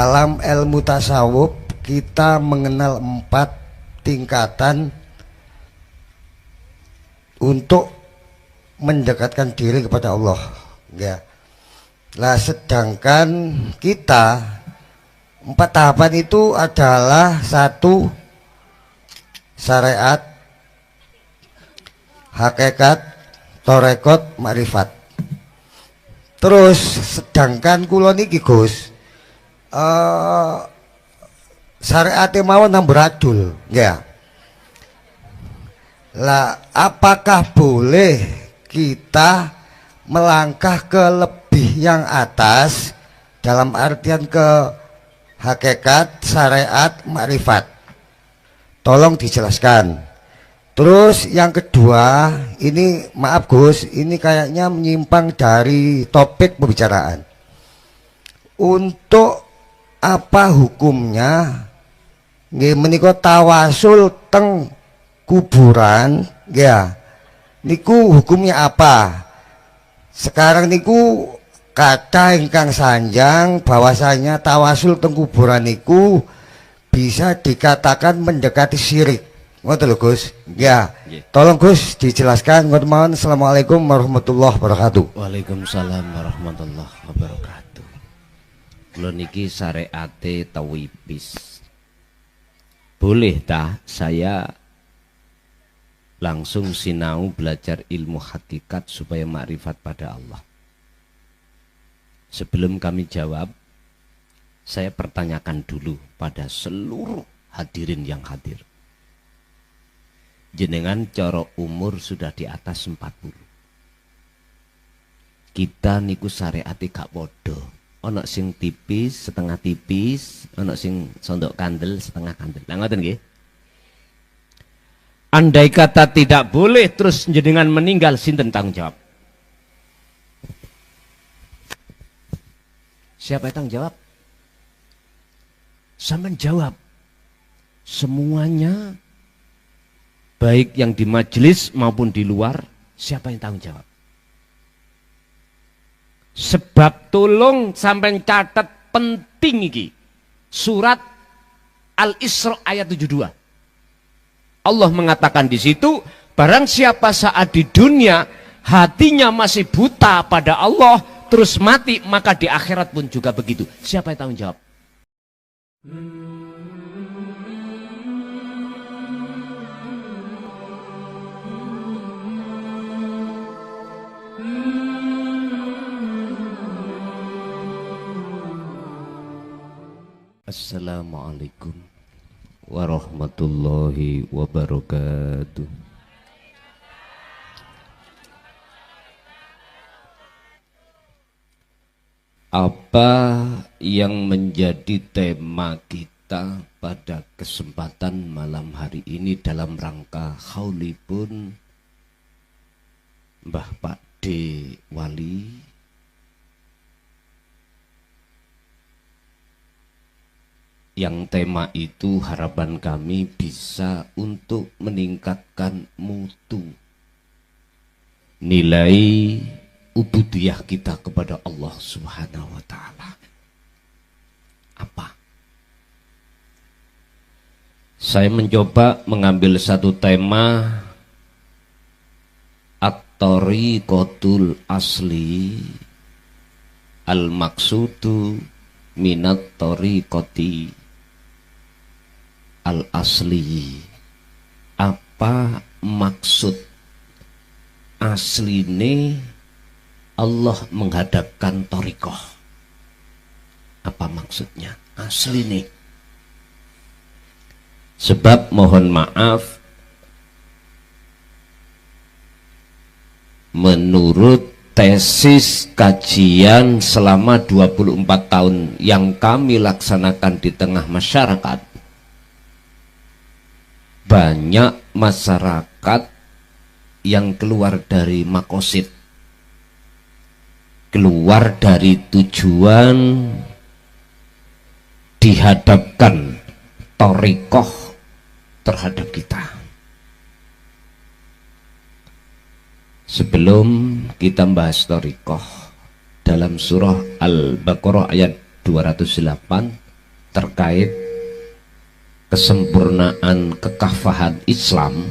Dalam ilmu tasawuf kita mengenal 4 tingkatan untuk mendekatkan diri kepada Allah, ya. Lah sedangkan kita 4 tahapan itu adalah: 1. Syariat, hakikat, torekot, makrifat. Terus sedangkan kula niki Gus, syariat mawon amburadul, ya. Lah apakah boleh kita melangkah ke lebih yang atas dalam artian ke hakikat, syariat, makrifat? Tolong dijelaskan. Terus yang kedua, ini maaf Gus, ini kayaknya menyimpang dari topik pembicaraan. Untuk apa hukumnya nggih menika tawasul teng kuburan, ya? Niku hukumnya apa? Sekarang niku kata ingkang sanjang bahwasanya tawasul teng kuburan niku bisa dikatakan mendekati syirik. Ngoten lho Gus. Ya. Tolong Gus dijelaskan. Ngoten mawon. Assalamualaikum warahmatullahi wabarakatuh. Waalaikumsalam warahmatullahi wabarakatuh. Kula niki syariate tawipis. Boleh tah saya langsung sinau belajar ilmu hakikat supaya makrifat pada Allah? Sebelum kami jawab, saya pertanyakan dulu pada seluruh hadirin yang hadir. Jenengan cara umur sudah di atas 40. Kita niku syariate gak podo. Ana sing tipis, setengah tipis, ana sing sondok kandel, setengah kandel. Lah ngoten nggih. Andai kata tidak boleh terus jenengan meninggal, sinten tanggung jawab? Siapa yang tanggung jawab? Sampeyan jawab. Semuanya, baik yang di majelis maupun di luar, siapa yang tanggung jawab? Sebab tolong sampeyan catat penting iki. Surat Al-Isra ayat 72. Allah mengatakan di situ, barang siapa saat di dunia hatinya masih buta pada Allah terus mati, maka di akhirat pun juga begitu. Siapa yang tanggung jawab? Assalamualaikum warahmatullahi wabarakatuh. Apa yang menjadi tema kita pada kesempatan malam hari ini dalam rangka haulipun Mbah Pakde Wali, yang tema itu harapan kami bisa untuk meningkatkan mutu nilai ubudiyah kita kepada Allah Subhanahu wa Ta'ala. Apa? Saya mencoba mengambil satu tema at-tariqatul asli al-maksudu minat tariqati al-asli. Apa maksud asline Allah menghadapkan thariqah? Apa maksudnya asline? Sebab mohon maaf, menurut tesis kajian selama 24 tahun yang kami laksanakan di tengah masyarakat, banyak masyarakat yang keluar dari makosid, keluar dari tujuan, dihadapkan thariqah terhadap kita. Sebelum kita membahas thariqah, dalam surah Al-Baqarah ayat 208 terkait kesempurnaan kekafahan Islam,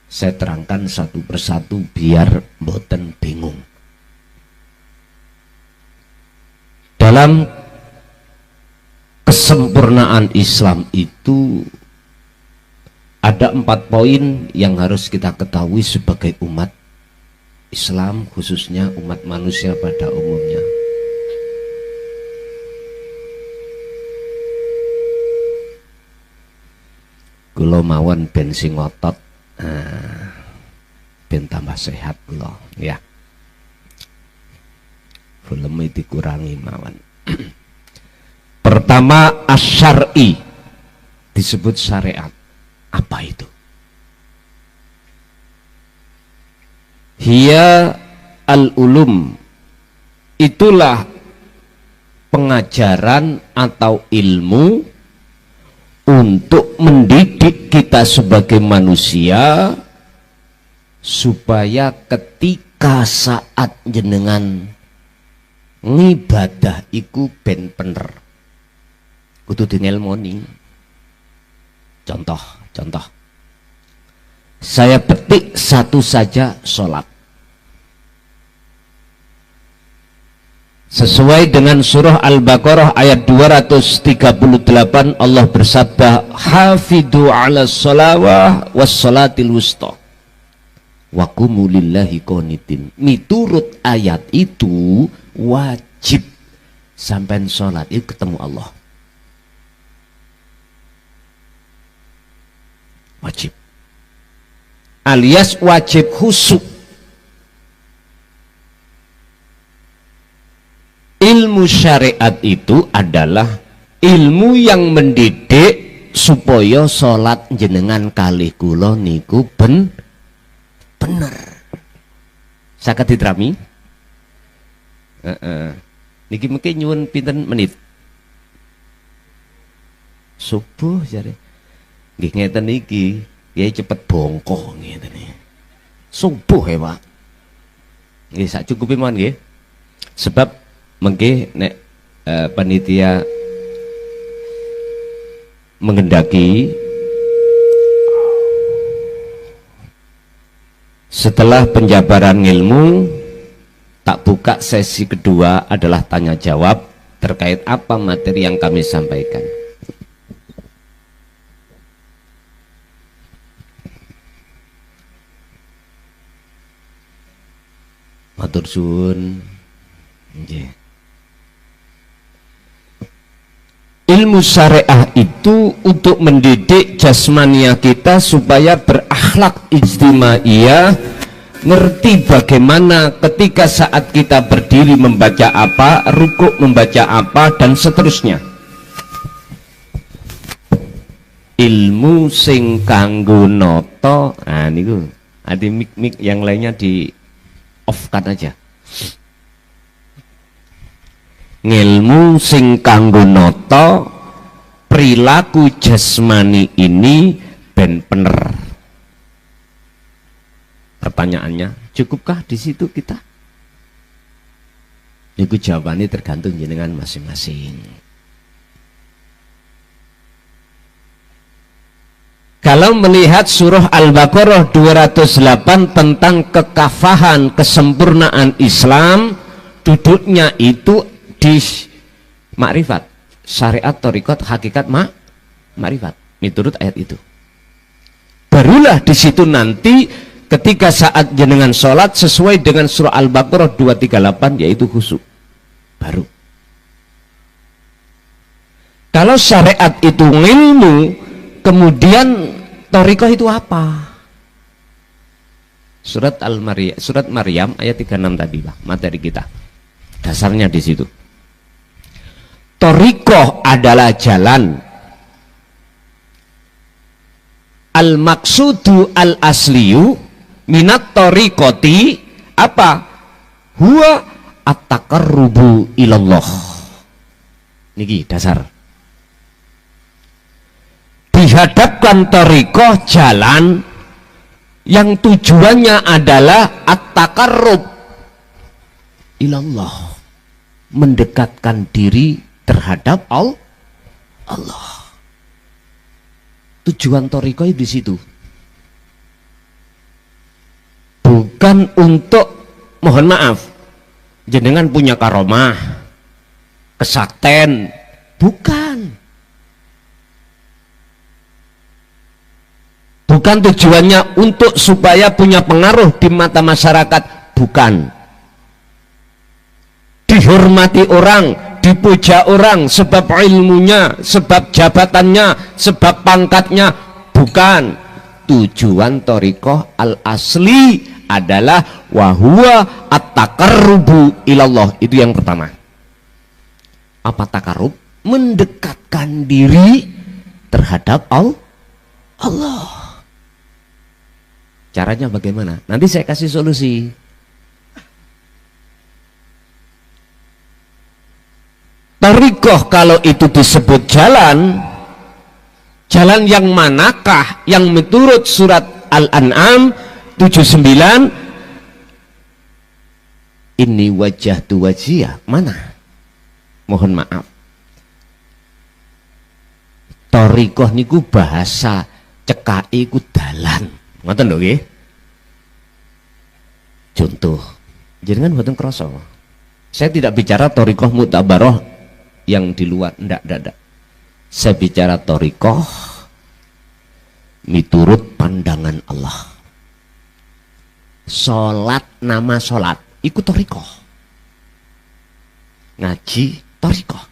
saya terangkan satu persatu biar mboten bingung. Dalam kesempurnaan Islam itu ada 4 poin yang harus kita ketahui sebagai umat Islam, khususnya umat manusia pada umumnya. Kula mawon ben sing ngotot, ben tambah sehat kula, ya. Volume dikurangi mawon. Pertama, asyari, disebut syariat. Apa itu? Hiya al-ulum, itulah pengajaran atau ilmu untuk mendidik kita sebagai manusia supaya ketika saat jenengan ngibadah iku ben bener kudu dinelmoni. Contoh saya petik satu saja sholat sesuai dengan surah Al-Baqarah ayat 238. Allah bersabda, hafidhu ala sholawah wassolatil wusta wa qumu lillahi qanitin. Miturut ayat itu wajib sampai sholat itu ketemu Allah, wajib alias wajib khusyuk. Ilmu syariat itu adalah ilmu yang mendidik supaya sholat jenengan kalih kula niku bener. Saged diterami? Niki mungkin nyuwun pinten menit? Subuh jare. Nggih ngeten iki, ya cepet bongko ngeten iki. Subuh ya, Pak. Nggih sak cukupe mawon nggih. Sebab mengke nek panitia menghendaki setelah penjabaran ilmu tak buka sesi kedua adalah tanya jawab terkait apa materi yang kami sampaikan. Matur suwun. Nggih. Ilmu syariah itu untuk mendidik jasmania kita supaya berakhlak ijtimaiyah, ngerti bagaimana ketika saat kita berdiri membaca apa, rukuk membaca apa, dan seterusnya. Ilmu sing kanggo noto, nah niku ada mik yang lainnya di off kan aja. Ngilmu sing kanggo noto perilaku jasmani ini ben bener. Pertanyaannya, cukupkah di situ kita? Niku jawabannya tergantung jenengan masing-masing. Kalau melihat surah Al-Baqarah 208 tentang kekafahan, kesempurnaan Islam, duduknya itu di makrifat, syariat, thariqat, hakikat, makrifat, menurut ayat itu. Barulah di situ nanti ketika saat jenengan sholat sesuai dengan surah Al-Baqarah 238 yaitu khusyuk. Baru. Kalau syariat itu ilmu, kemudian thariqah itu apa? Surat Al-Maryam, surat Maryam ayat 36 tadi Pak, materi kita. Dasarnya di situ. Thariqah adalah jalan. Al-maqsudu al-asliyu minat thariqati apa? Huwa at-taqarrubu ilallah. Niki dasar. Dihadapkan thariqah jalan yang tujuannya adalah at-taqarrub ilallah, mendekatkan diri terhadap Allah. Tujuan thariqah di situ. Bukan untuk, mohon maaf, jenengan punya karomah, kesakten, bukan. Bukan tujuannya untuk supaya punya pengaruh di mata masyarakat, bukan. Dihormati orang, dipuja orang sebab ilmunya, sebab jabatannya, sebab pangkatnya, bukan. Tujuan thariqah al asli adalah wahuwa at-taqarrubu ilallah. Itu yang pertama. Apa takarrub? Mendekatkan diri terhadap Allah. Caranya bagaimana? Nanti saya kasih solusi. Thariqah kalau itu disebut jalan, jalan yang manakah yang menurut surat Al-An'am 79, ini wajah tu wajiyah, mana? Mohon maaf, thariqah niku bahasa cekai ku dalan, ngoten lho nggih. Contoh, jenengan mboten krasa. Saya tidak bicara thariqah mutabaroh yang di luar, ndak. Saya bicara thariqah miturut pandangan Allah. Salat, nama salat iku thariqah. Ngaji thariqah.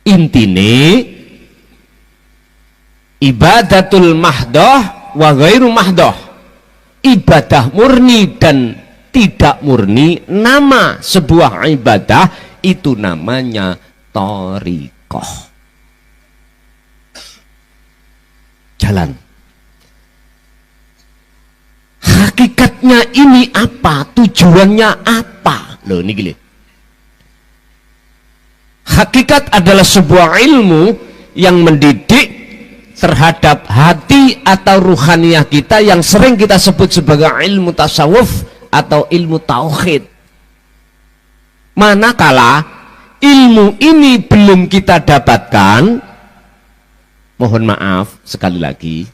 Intine ibadatul mahdoh wa ghairu mahdoh. Ibadah murni dan tidak murni, nama sebuah ibadah itu namanya thariqah. Jalan. Hakikatnya ini apa? Tujuannya apa? Loh ini gini. Hakikat adalah sebuah ilmu yang mendidik terhadap hati atau ruhaniyah kita yang sering kita sebut sebagai ilmu tasawuf atau ilmu tauhid. Manakala ilmu ini belum kita dapatkan, mohon maaf sekali lagi,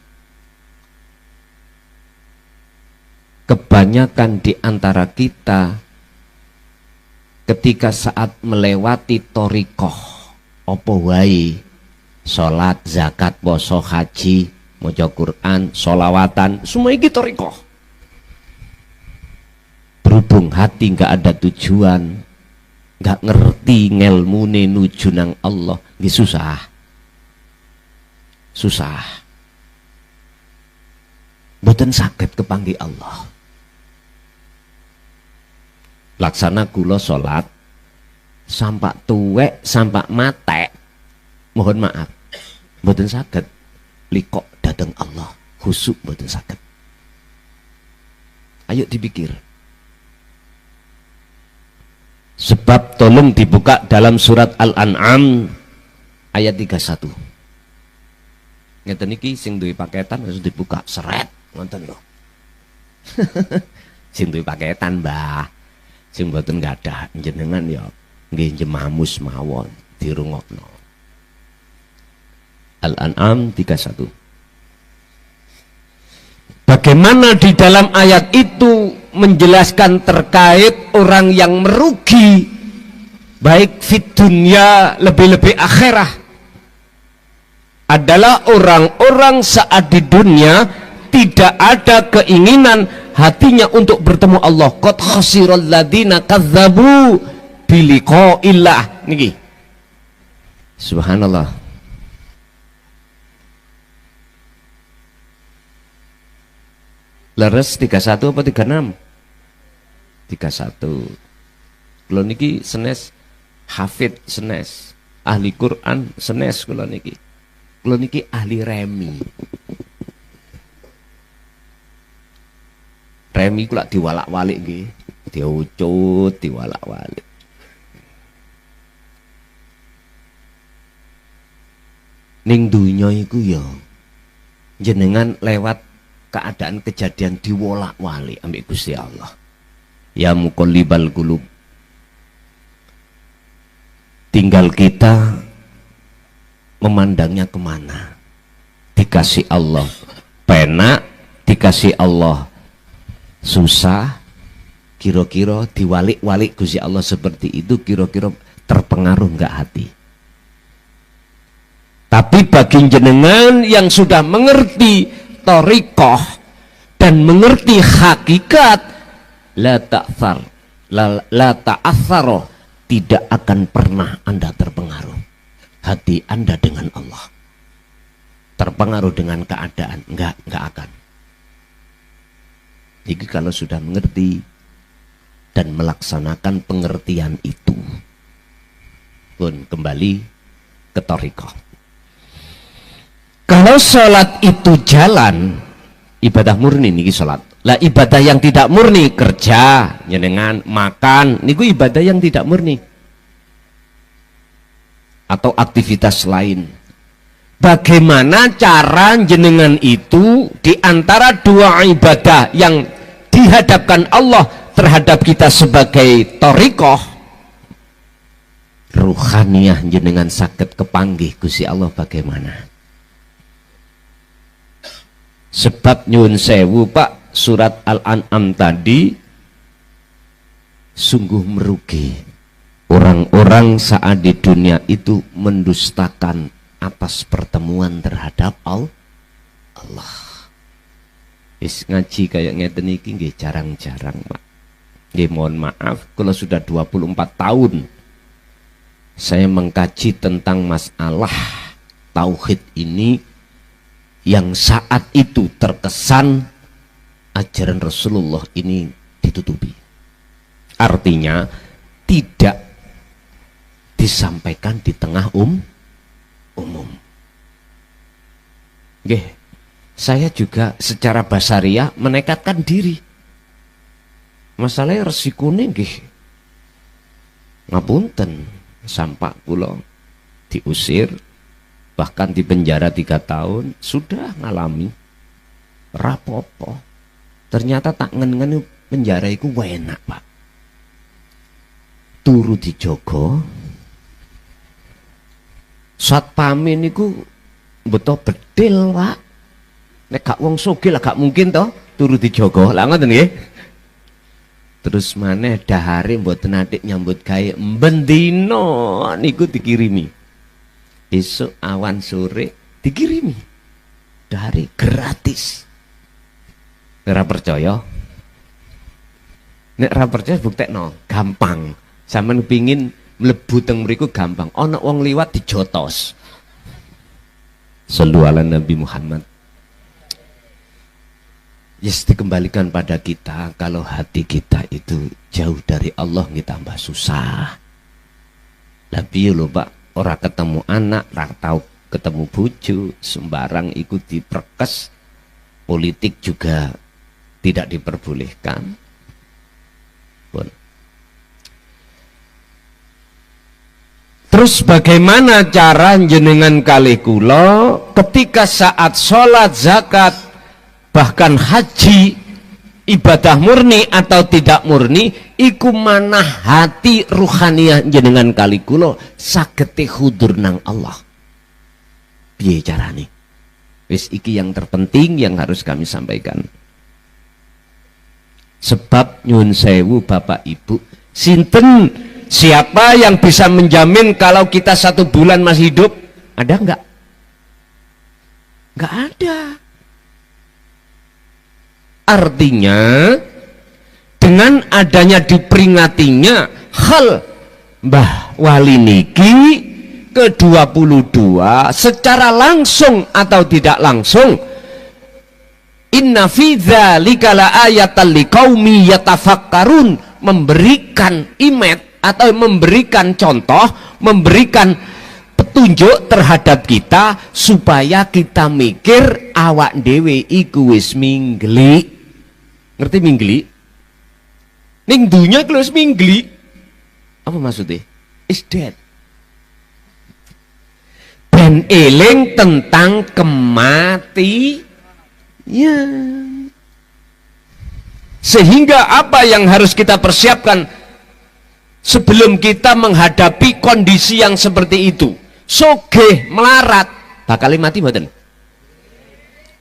kebanyakan di antara kita ketika saat melewati thariqah apa wae, salat, zakat, poso, haji, maca Quran, sholawatan, semua ini thariqah. Berhubung hati nggak ada tujuan, nggak ngerti ngelmune nuju nang Allah, nggih susah. Mboten saged kepanggih Allah. Laksana kula salat sampak tuwek sampak matek, mohon maaf, mboten saged likok dateng Allah, khusuk mboten saged. Ayo dipikir. Sebab tolong dibuka dalam surat Al-An'am ayat 31. Ngeten iki sing duwe paketan harus dibuka seret ngoten lho. Sing duwe paketan, Mbah. Sing mboten gadah jenengan ya nggih jemamus mawon dirungokno. Al-An'am 31. Bagaimana di dalam ayat itu menjelaskan terkait orang yang merugi baik fit dunia lebih-lebih akhirah adalah orang-orang saat di dunia tidak ada keinginan hatinya untuk bertemu Allah. Qad khasiral ladzina kadzdzabu biliqa'illah niki. Subhanallah. Leres 31 apa 36? 31. Kula niki senes hafid senes, ahli Quran senes kula niki. Kula niki ahli remi. Remi kula diwalak-walik nggih, diucut, diwalak-walik. Ning dunya iku ya jenengan lewat keadaan kejadian diwalak-walik ambek Gusti Allah. Ya muqallibal qulub. Tinggal kita memandangnya kemana. Dikasih Allah penak, dikasih Allah susah, kira-kira diwalik-walik Gusti Allah seperti itu, kira-kira terpengaruh enggak hati? Tapi bagi jenengan yang sudah mengerti thariqah dan mengerti hakikat, la ta'atharo, tidak akan pernah Anda terpengaruh hati Anda dengan Allah. Terpengaruh dengan keadaan, enggak akan. Jadi kalau sudah mengerti dan melaksanakan pengertian itu, pun kembali ke thariqah. Kalau sholat itu jalan, ibadah murni niki sholat. Lah ibadah yang tidak murni, kerja, jenengan makan, niku ibadah yang tidak murni. Atau aktivitas lain. Bagaimana cara jenengan itu di antara dua ibadah yang dihadapkan Allah terhadap kita sebagai thariqah, ruhaniyah jenengan sakit kepanggih Gusti Allah bagaimana? Sebab nyun sewu Pak, surat Al-An'am tadi sungguh merugi orang-orang saat di dunia itu mendustakan atas pertemuan terhadap Allah. Is ngaji kayak ngeten iki nggih jarang-jarang Pak. Nggih mohon maaf kalau sudah 24 tahun saya mengkaji tentang masalah tauhid ini yang saat itu terkesan ajaran Rasulullah ini ditutupi. Artinya tidak disampaikan di tengah umum. Nggih, saya juga secara basariah menekadkan diri. Masalahnya resikone nggih. Ngapunten, sampak kula diusir, bahkan di penjara 3 tahun, sudah ngalami rapopo. Ternyata tak ngen-ngen penjara itu enak Pak. Turu dijogo, satpame niku beto bedil Pak. Nek gak wong sugih lah gak mungkin toh turu dijogo. Lah ngoten nggih. Terus maneh dahare mboten atik nyambut gawe bendino niku dikirimi. Esok awan sore dikirimi dari gratis. Ora percaya? Nek ora percaya buktekno, gampang. Sampeyan pengin mlebu teng mriku gampang. Ana wong liwat dijotos. Shallu ala Nabi Muhammad. Yes, dikembalikan pada kita. Kalau hati kita itu jauh dari Allah, kita tambah susah. Tapi lho Pak, orang ketemu anak, orang tahu ketemu bojo, sembarang ikut diperkes, politik juga tidak diperbolehkan. Bon. Terus bagaimana cara jenengan kali kula ketika saat sholat, zakat, bahkan haji, ibadah murni atau tidak murni, iku manah hati ruhaniyah jenengan kali kula sagete hudur nang Allah. Piye carane? Wis iki yang terpenting yang harus kami sampaikan. Sebab nyun sewu Bapak Ibu, sinten siapa yang bisa menjamin kalau kita 1 bulan masih hidup? Ada enggak? Enggak ada. Artinya dengan adanya diperingatinya hal Mbah Wali niki ke-22 secara langsung atau tidak langsung, inna fi dzalika laayatan liqaumi yatafakkarun, memberikan imet atau memberikan contoh, memberikan petunjuk terhadap kita supaya kita mikir awak dhewe iku wis minggli. Ngerti minggli? Ning dunya iku wis minggli. Apa maksudnya? Is dead. Ben eling tentang kematian. Sehingga apa yang harus kita persiapkan sebelum kita menghadapi kondisi yang seperti itu, sugih melarat bakal mati mboten?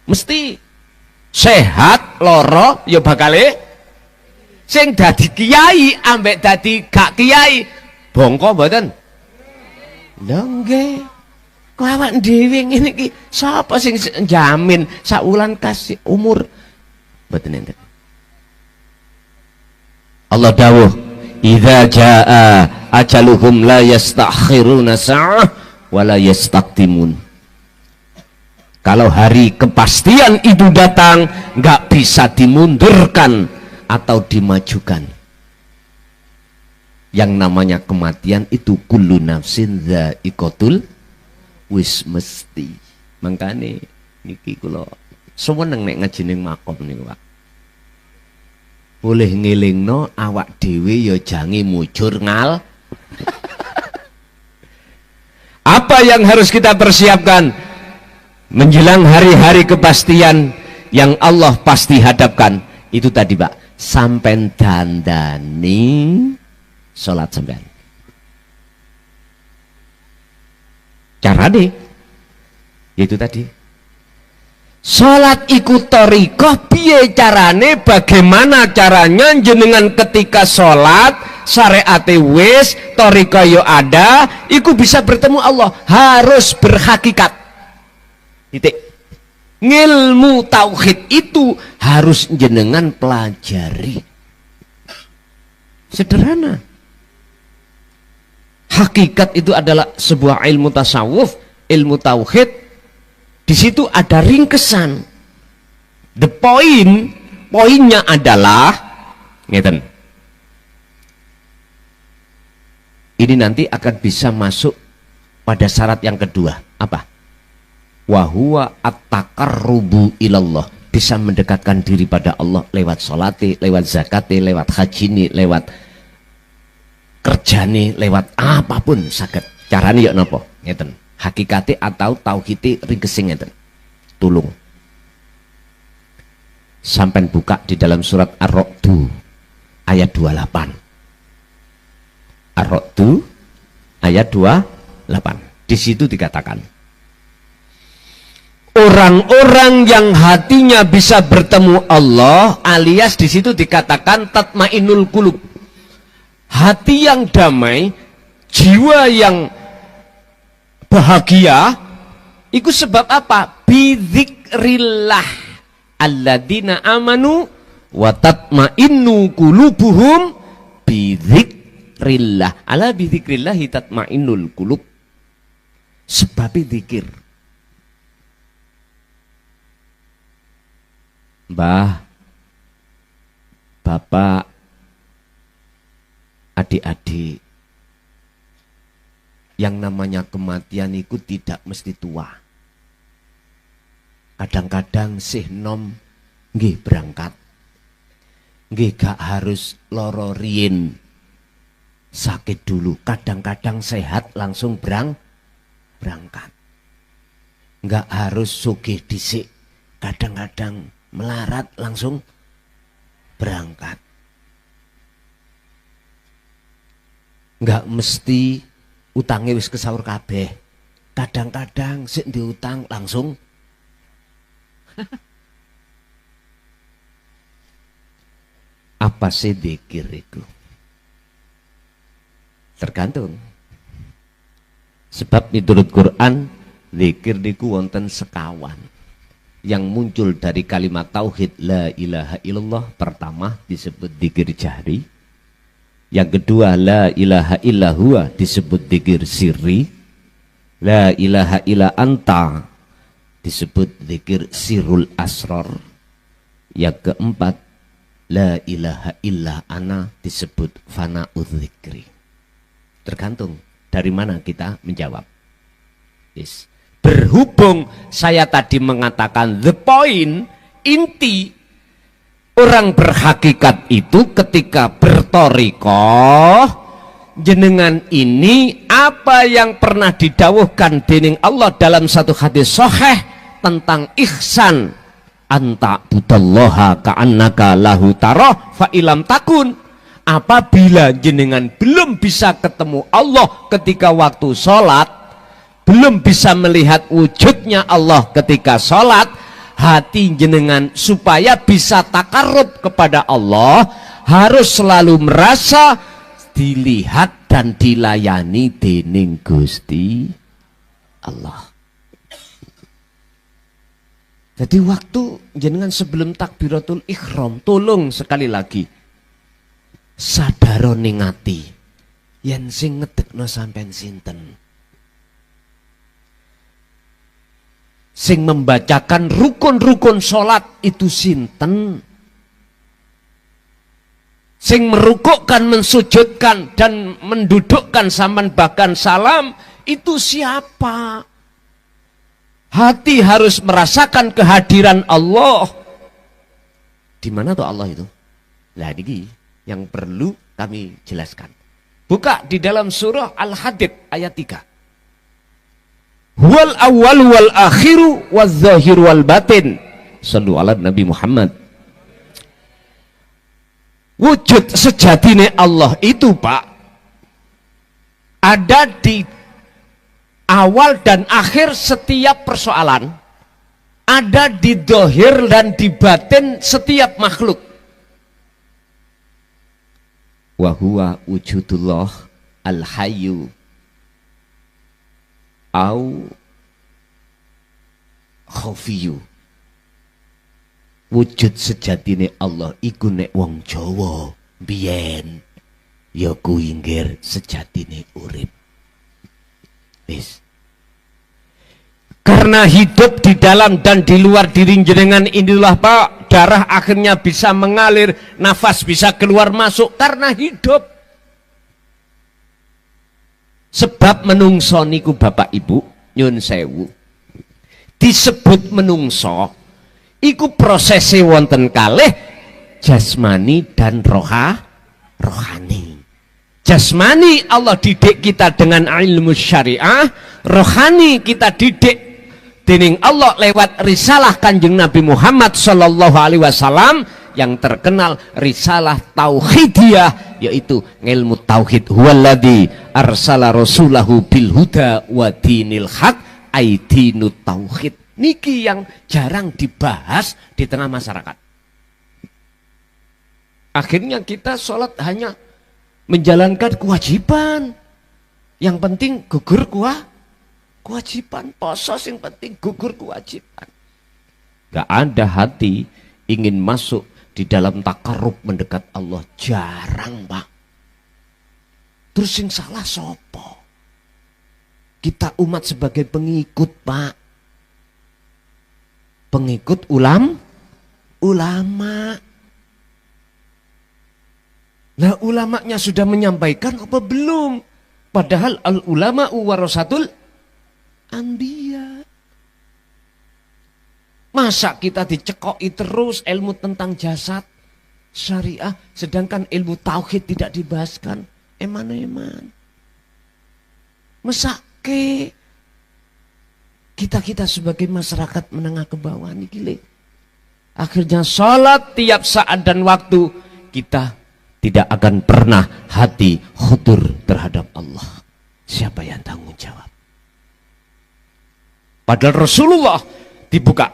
Mesti. Sehat loro ya bakal sing dadi kiai ambek dadi gak kiai bongko mboten? Lho nggih. Kok awak dhewe ngene iki sapa sing jamin saulan kasih umur mboten enten. Allah dawuh, "Idza jaa ajaluhum la yastakhiruna sa'ah wa la yastaqdimun." Kalau hari kepastian itu datang, nggak bisa dimundurkan atau dimajukan. Yang namanya kematian itu kullu nafsin dha'iqatul wis mesti. Mangkane niki kula seneng nek ngaji ning makom niku, Pak. Boleh ngelingno awak dhewe ya jange mujur ngal. Apa yang harus kita persiapkan menjelang hari-hari kepastian yang Allah pasti hadapkan? Itu tadi, Pak, sampai dandani sholat sampean. Cara deh yaitu tadi sholat ikut thariqah. Piye carane, bagaimana caranya jenengan ketika sholat syariate wis thariqah yo ada iku bisa bertemu Allah, harus berhakikat. Titik. Ngilmu tauhid itu harus jenengan pelajari. Sederhana. Hakikat itu adalah sebuah ilmu tasawuf, ilmu tauhid. Di situ ada ringkesan. The point, poinnya adalah ngeten. Ini nanti akan bisa masuk pada syarat yang kedua. Apa? Wahuwa at-taqarrubu ilallah, bisa mendekatkan diri pada Allah lewat sholati, lewat zakati, lewat hajini, lewat kerjani, lewat apapun saged. Carane ya napa? Ngeten. Hakikate atau tauhide ringkesing ngeten. Tulung. Sampai buka di dalam surat Ar-Ra'd ayat 28. Ar-Ra'd ayat 28. Di situ dikatakan, orang-orang yang hatinya bisa bertemu Allah, alias di situ dikatakan tatmainul qulub, hati yang damai, jiwa yang bahagia. Itu sebab apa? Bidzikrillah alladzina amanu wa tatmainnu qulubuhum bidzikrillah. Ala bidzikrillah tatmainnul qulub. Sebab zikir. Mbah, bapak, adik-adik, yang namanya kematian itu tidak mesti tua. Kadang-kadang sih nom nggih berangkat, nggih gak harus loro rien, sakit dulu. Kadang-kadang sehat langsung berangkat, nggak harus sugih dhisik. Kadang-kadang melarat langsung berangkat. Nggak mesti utangnya wis kesaur kabeh. Kadang-kadang sik diutang langsung apa sih dzikir itu? Tergantung. Sebab menurut Quran dzikir niku wonten sekawan. Yang muncul dari kalimat tauhid la ilaha illallah, pertama disebut dzikir jahri, yang kedua la ilaha illa huwa disebut dzikir sirri, la ilaha illa anta disebut dzikir sirrul asrar, yang keempat la ilaha illa ana disebut fana'udz dzikri. Tergantung dari mana kita menjawab. Yes. Berhubung saya tadi mengatakan the point, inti orang berhakikat itu ketika berthariqah, jenengan ini apa yang pernah didawuhkan dening Allah dalam satu hadis sahih tentang ihsan, anta budallaha ka'annaka lahu tarah fa ilam takun. Apabila jenengan belum bisa ketemu Allah ketika waktu sholat, belum bisa melihat wujudnya Allah ketika sholat, hati jenengan supaya bisa takarrub kepada Allah harus selalu merasa dilihat dan dilayani dening Gusti Allah. Jadi waktu jenengan sebelum takbiratul ihram, tolong sekali lagi sadaro ning ati yen sing ngedekno sampean sinten, sing membacakan rukun-rukun sholat itu sinten, sing merukukkan, mensujudkan dan mendudukkan sampean bahkan salam itu siapa? Hati harus merasakan kehadiran Allah. Di mana tuh Allah itu? Nah ini yang perlu kami jelaskan. Buka di dalam surah Al-Hadid ayat 3. Huwal awwal wal akhiru wal zahir wal batin. Sallu ala Nabi Muhammad. Wujud sejatine Allah itu, Pak, ada di awal dan akhir setiap persoalan, ada di dohir dan di batin setiap makhluk. Wahuwa wujudullah al-hayyu au khafiyu. Wujud sejatine Allah iku nek wong Jawa biyen ya kuwi nggih sejatine urip. Wis. Karena hidup di dalam dan di luar diri jenengan inilah, Pak, darah akhirnya bisa mengalir, nafas bisa keluar masuk karena hidup. Sebab menungso niku Bapak Ibu nyun sewu disebut menungso iku prosese wonten kalih jasmani dan rohani. Jasmani Allah didik kita dengan ilmu syariah, rohani kita didik dening Allah lewat risalah Kanjeng Nabi Muhammad sallallahu alaihi wasallam yang terkenal risalah tauhidiyah, yaitu ilmu tauhid. Huwallazi arsala rasulahu bil huda wa dinil haq, aidinut tauhid. Niki yang jarang dibahas di tengah masyarakat. Akhirnya kita sholat hanya menjalankan kewajiban. Yang penting gugur kewajiban. Poso yang penting gugur kewajiban. Gak ada hati ingin masuk di dalam takarrub mendekat Allah. Jarang, Pak. Terus yang salah sopo? Kita umat sebagai pengikut, Pak. Pengikut ulama. Nah, ulamanya sudah menyampaikan apa belum? Padahal al-ulama warasatul anbiya. Masa kita dicekoki terus ilmu tentang jasad syariah, sedangkan ilmu tauhid tidak dibahaskan? Eman-eman. Mesake kita sebagai masyarakat menengah ke bawah ini gile. Akhirnya sholat tiap saat dan waktu kita tidak akan pernah hati khudur terhadap Allah. Siapa yang tanggung jawab? Padahal Rasulullah dibuka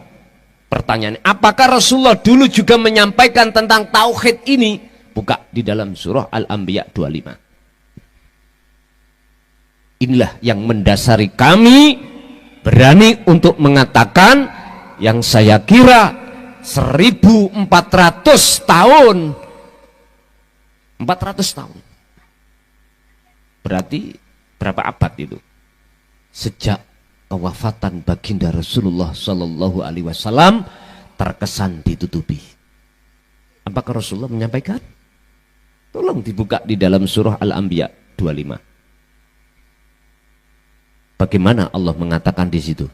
pertanyaannya. Apakah Rasulullah dulu juga menyampaikan tentang tauhid ini? Buka di dalam surah Al-Anbiya 25. Inilah yang mendasari kami berani untuk mengatakan yang saya kira 1400 tahun. 400 tahun. Berarti berapa abad itu? Sejak kewafatan baginda Rasulullah Sallallahu Alaihi Wasallam terkesan ditutupi. Apakah Rasulullah menyampaikan? Tolong dibuka di dalam surah Al-Anbiya 25. Bagaimana Allah mengatakan di situ?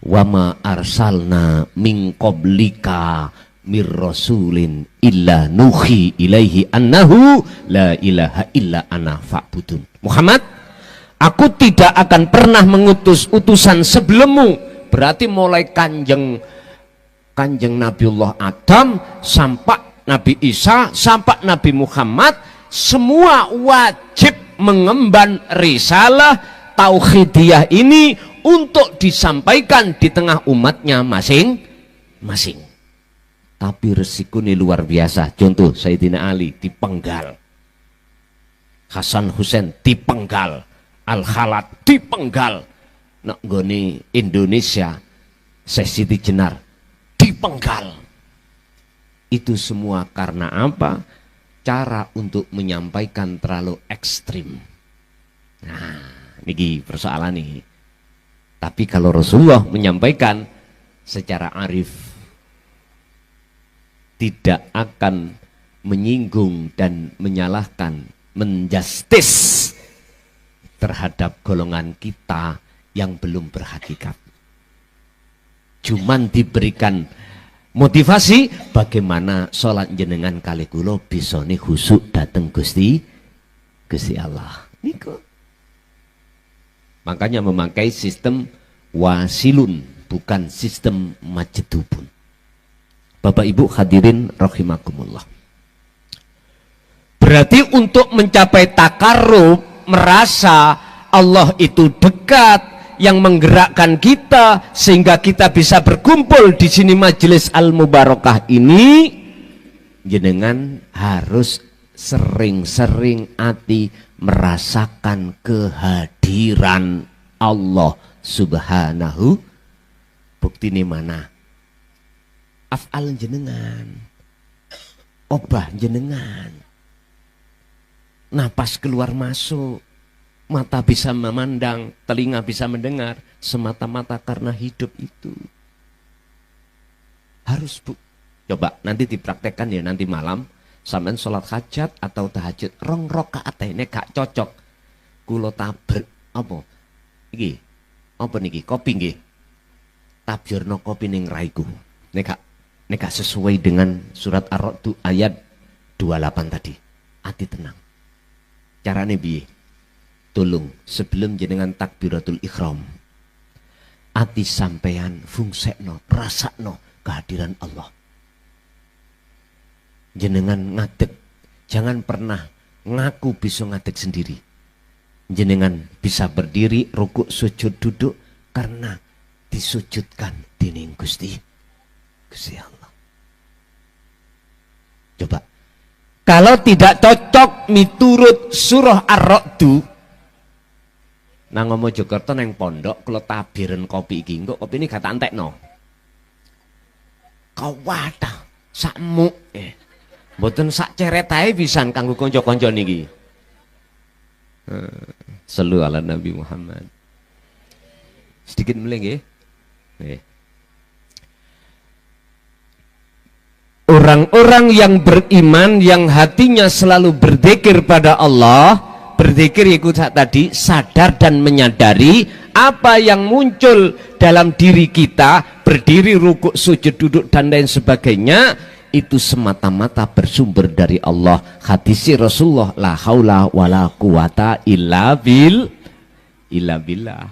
Wama arsalna min qablika mir rasulin illa nuhi ilaihi annahu la ilaha illa ana fa'budun. Muhammad, aku tidak akan pernah mengutus utusan sebelummu. Berarti mulai kanjeng Nabiullah Adam sampai Nabi Isa sampai Nabi Muhammad, semua wajib mengemban risalah tauhidiyah ini untuk disampaikan di tengah umatnya masing-masing. Tapi resiko ini luar biasa. Contoh Sayyidina Ali dipenggal, Hasan Husain dipenggal, Al-Khalat dipenggal, nak goni Indonesia Siti Jenar dipenggal. Itu semua karena apa? Cara untuk menyampaikan terlalu ekstrim. Nah, ini persoalan nih. Tapi kalau Rasulullah menyampaikan secara arif, tidak akan menyinggung dan menyalahkan, menjustis terhadap golongan kita yang belum berhakikat. Cuman diberikan motivasi bagaimana sholat jenengan kali kulo bisa nih husuk dateng Gusti Allah. Niku. Makanya memakai sistem wasilun, bukan sistem majedubun. Bapak Ibu hadirin rahimakumullah. Berarti untuk mencapai takarrub, merasa Allah itu dekat, yang menggerakkan kita sehingga kita bisa berkumpul di sini majelis al-mubarakah ini, jenengan harus sering-sering hati merasakan kehadiran Allah Subhanahu. Bukti ini mana? Af'al jenengan, obah jenengan, napas keluar masuk, mata bisa memandang, telinga bisa mendengar, semata-mata karena hidup itu. Harus Bu. Coba nanti dipraktekkan ya, nanti malam sampean sholat hajat atau tahajud rong rakaat ini gak cocok. Kulo taber apa? Iki apa niki? Kopi nggih. Tabyurno kopi ning raiku. Nek sesuai dengan surat Ar-Ra'd ayat 28 tadi. Hati tenang. Carane piye? Tolong sebelum jenengan takbiratul ihram, ati sampean fungsekno, rasakno kehadiran Allah. Jenengan ngadeg, jangan pernah ngaku bisa ngadeg sendiri. Jenengan bisa berdiri, rukuk, sujud, duduk karena disujudkan dening Gusti Allah. Coba, kalau tidak cocok miturut surah Ar-Ra'd, nang Mojokerto neng pondok kalau tabiren kopi iki engko kopi ini gak antekno. Kau wadah sakmu mboten sak ceret ae pisan kanggo kanca-kanca niki. Shallu ala Nabi Muhammad. Sedikit mulai nggih. Orang-orang yang beriman, yang hatinya selalu berzikir pada Allah, berzikir ikut tadi, sadar dan menyadari apa yang muncul dalam diri kita, berdiri, rukuk, sujud, duduk dan lain sebagainya, itu semata-mata bersumber dari Allah. Hadis Rasulullah, la haula wala quwata illa billah.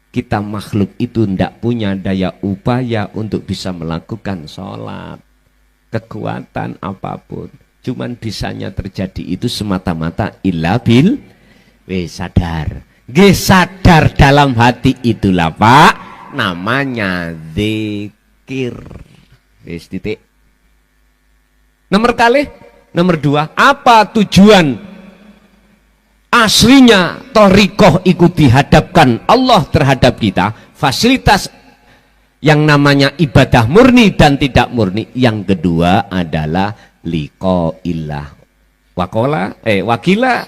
Kita makhluk itu tidak punya daya upaya untuk bisa melakukan sholat, kekuatan apapun, cuman bisanya terjadi itu semata-mata illa bil. Sadar, sadar dalam hati itulah Pak, namanya zikir. Titik. Nomor dua, apa tujuan aslinya thariqah ikut dihadapkan Allah terhadap kita? Fasilitas yang namanya ibadah murni dan tidak murni. Yang kedua adalah liqaillah wakila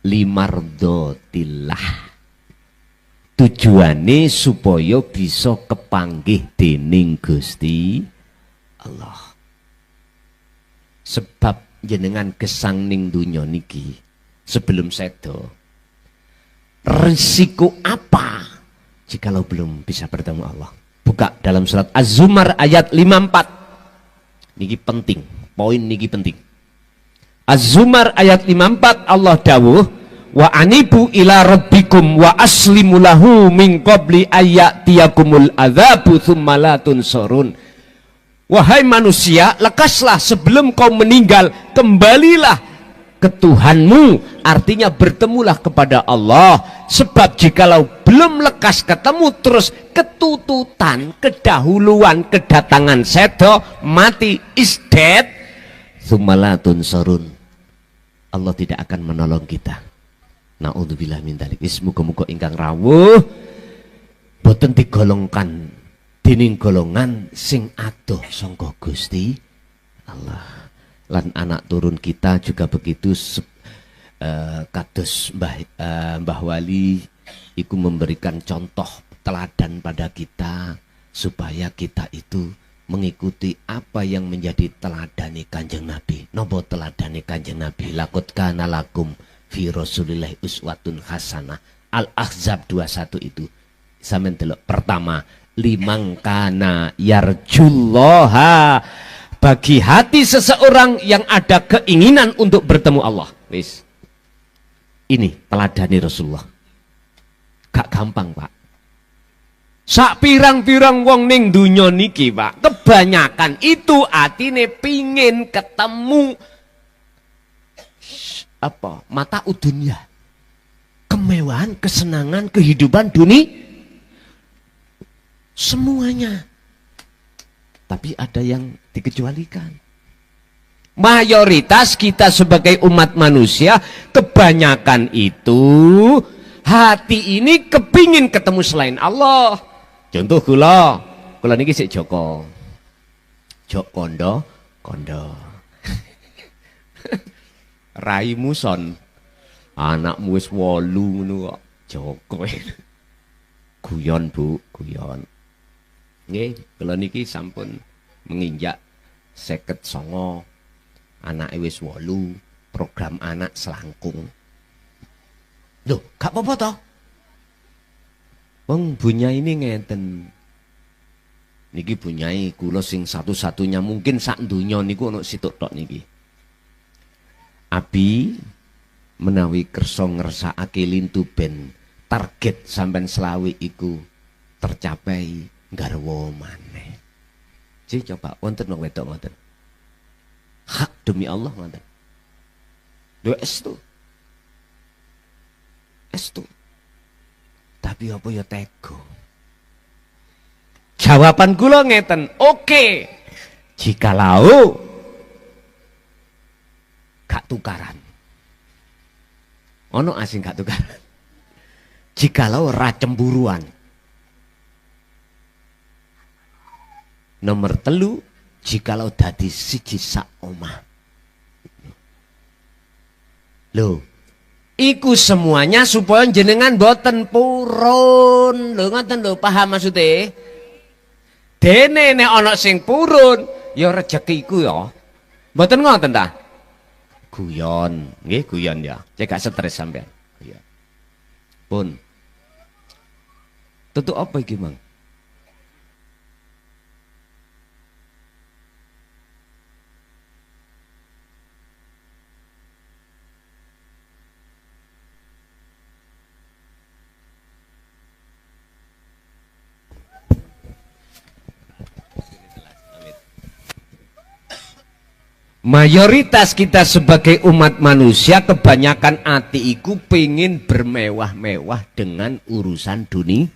limardotillah. Tujuannya supaya bisa kepanggih dening Gusti Allah. Sebab jenengan gesang ning dunya niki sebelum sedo, risiko apa jikalau belum bisa bertemu Allah? Buka dalam surat Az-Zumar ayat 54. Niki penting, poin niki penting. Az-Zumar ayat 54, Allah dawuh, wa anibu ila rabbikum wa aslimu lahu min qabli ayyatiyakumul adzabu tsumma la tunsurun. Wahai manusia, lekaslah sebelum kau meninggal, kembalilah ke Tuhanmu, artinya bertemulah kepada Allah. Sebab jikalau belum lekas ketemu terus ketututan, kedahuluan, kedatangan sedo, mati, is dead, sumalatun sorun, Allah tidak akan menolong kita. Naudzubillah min dzalik. Muga-muga ingkang rawuh boten digolongkan dening golongan sing adoh sangka Gusti Allah. Lan anak turun kita juga begitu, kados Mbah Wali iku memberikan contoh teladan pada kita supaya kita itu mengikuti apa yang menjadi teladani Kanjeng Nabi. Napa teladani Kanjeng Nabi? Laqad kana lakum fi Rasulillahi uswatun hasanah. Al-Ahzab 21 itu. Sampeyan delok pertama, limang kana yarjullaha, bagi hati seseorang yang ada keinginan untuk bertemu Allah. Wis. Ini teladani Rasulullah. Gak gampang, Pak. Sak pirang-pirang wong ning dunya niki, Pak, kebanyakan itu atine pingin ketemu apa? Mata udunya. Kemewahan, kesenangan, kehidupan dunia. Semuanya. Tapi ada yang dikecualikan. Mayoritas kita sebagai umat manusia, kebanyakan itu hati ini kepingin ketemu selain Allah. Contoh kula niki sik Joko. Jok kondo. Raimu son. Anakmu wis 8 ngono kok. Joko. Guyon, Bu, guyon. Nggih, kula niki sampun menginjak 59. Anake wis 8, program anak selangkung. Loh, gak apa-apa toh? Wong bunyai ini ngeten. Niki bunyai kula sing satu-satunya mungkin sak donya niku ana situk tok niki. Abi menawi kersa ngersakake lintu ben target sampean selawi iku tercapai garwa maneh. Coba wonten wong wedok ngoten. Hak demi Allah ngoten. Lho estu. Tapi apa ya tego. Jawaban kula ngeten, oke. Jikalau gak tukaran. Ono asing gak tukaran. Jikalau ora cemburuan. Nomor 3, jikalau dadi siji sak omah. Loh, iku semuanya supaya jenengan boten purun. Lho ngoten lho, paham maksudnya? Dene nek ana sing purun, ya rezekiku ya. Mboten ngoten ta? Guyon, nggih guyon ya. Cek gak stres sampean. Iya. Pun. Tutuk apa iki, Mang? Mayoritas kita sebagai umat manusia kebanyakan ati iku pengen bermewah-mewah dengan urusan dunia.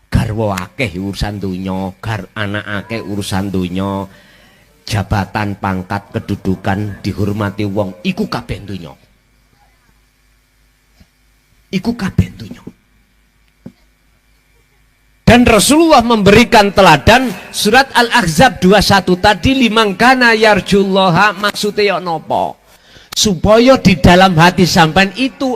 Garwa akeh urusan dunya, anak akeh urusan dunya, jabatan, pangkat, kedudukan, dihormati wong, iku kabeh dunya. Iku kabeh dunya. Dan Rasulullah memberikan teladan surat Al-Ahzab 21 tadi, limang kana yarjullaha, maksudnya nopo? Supaya di dalam hati sampean itu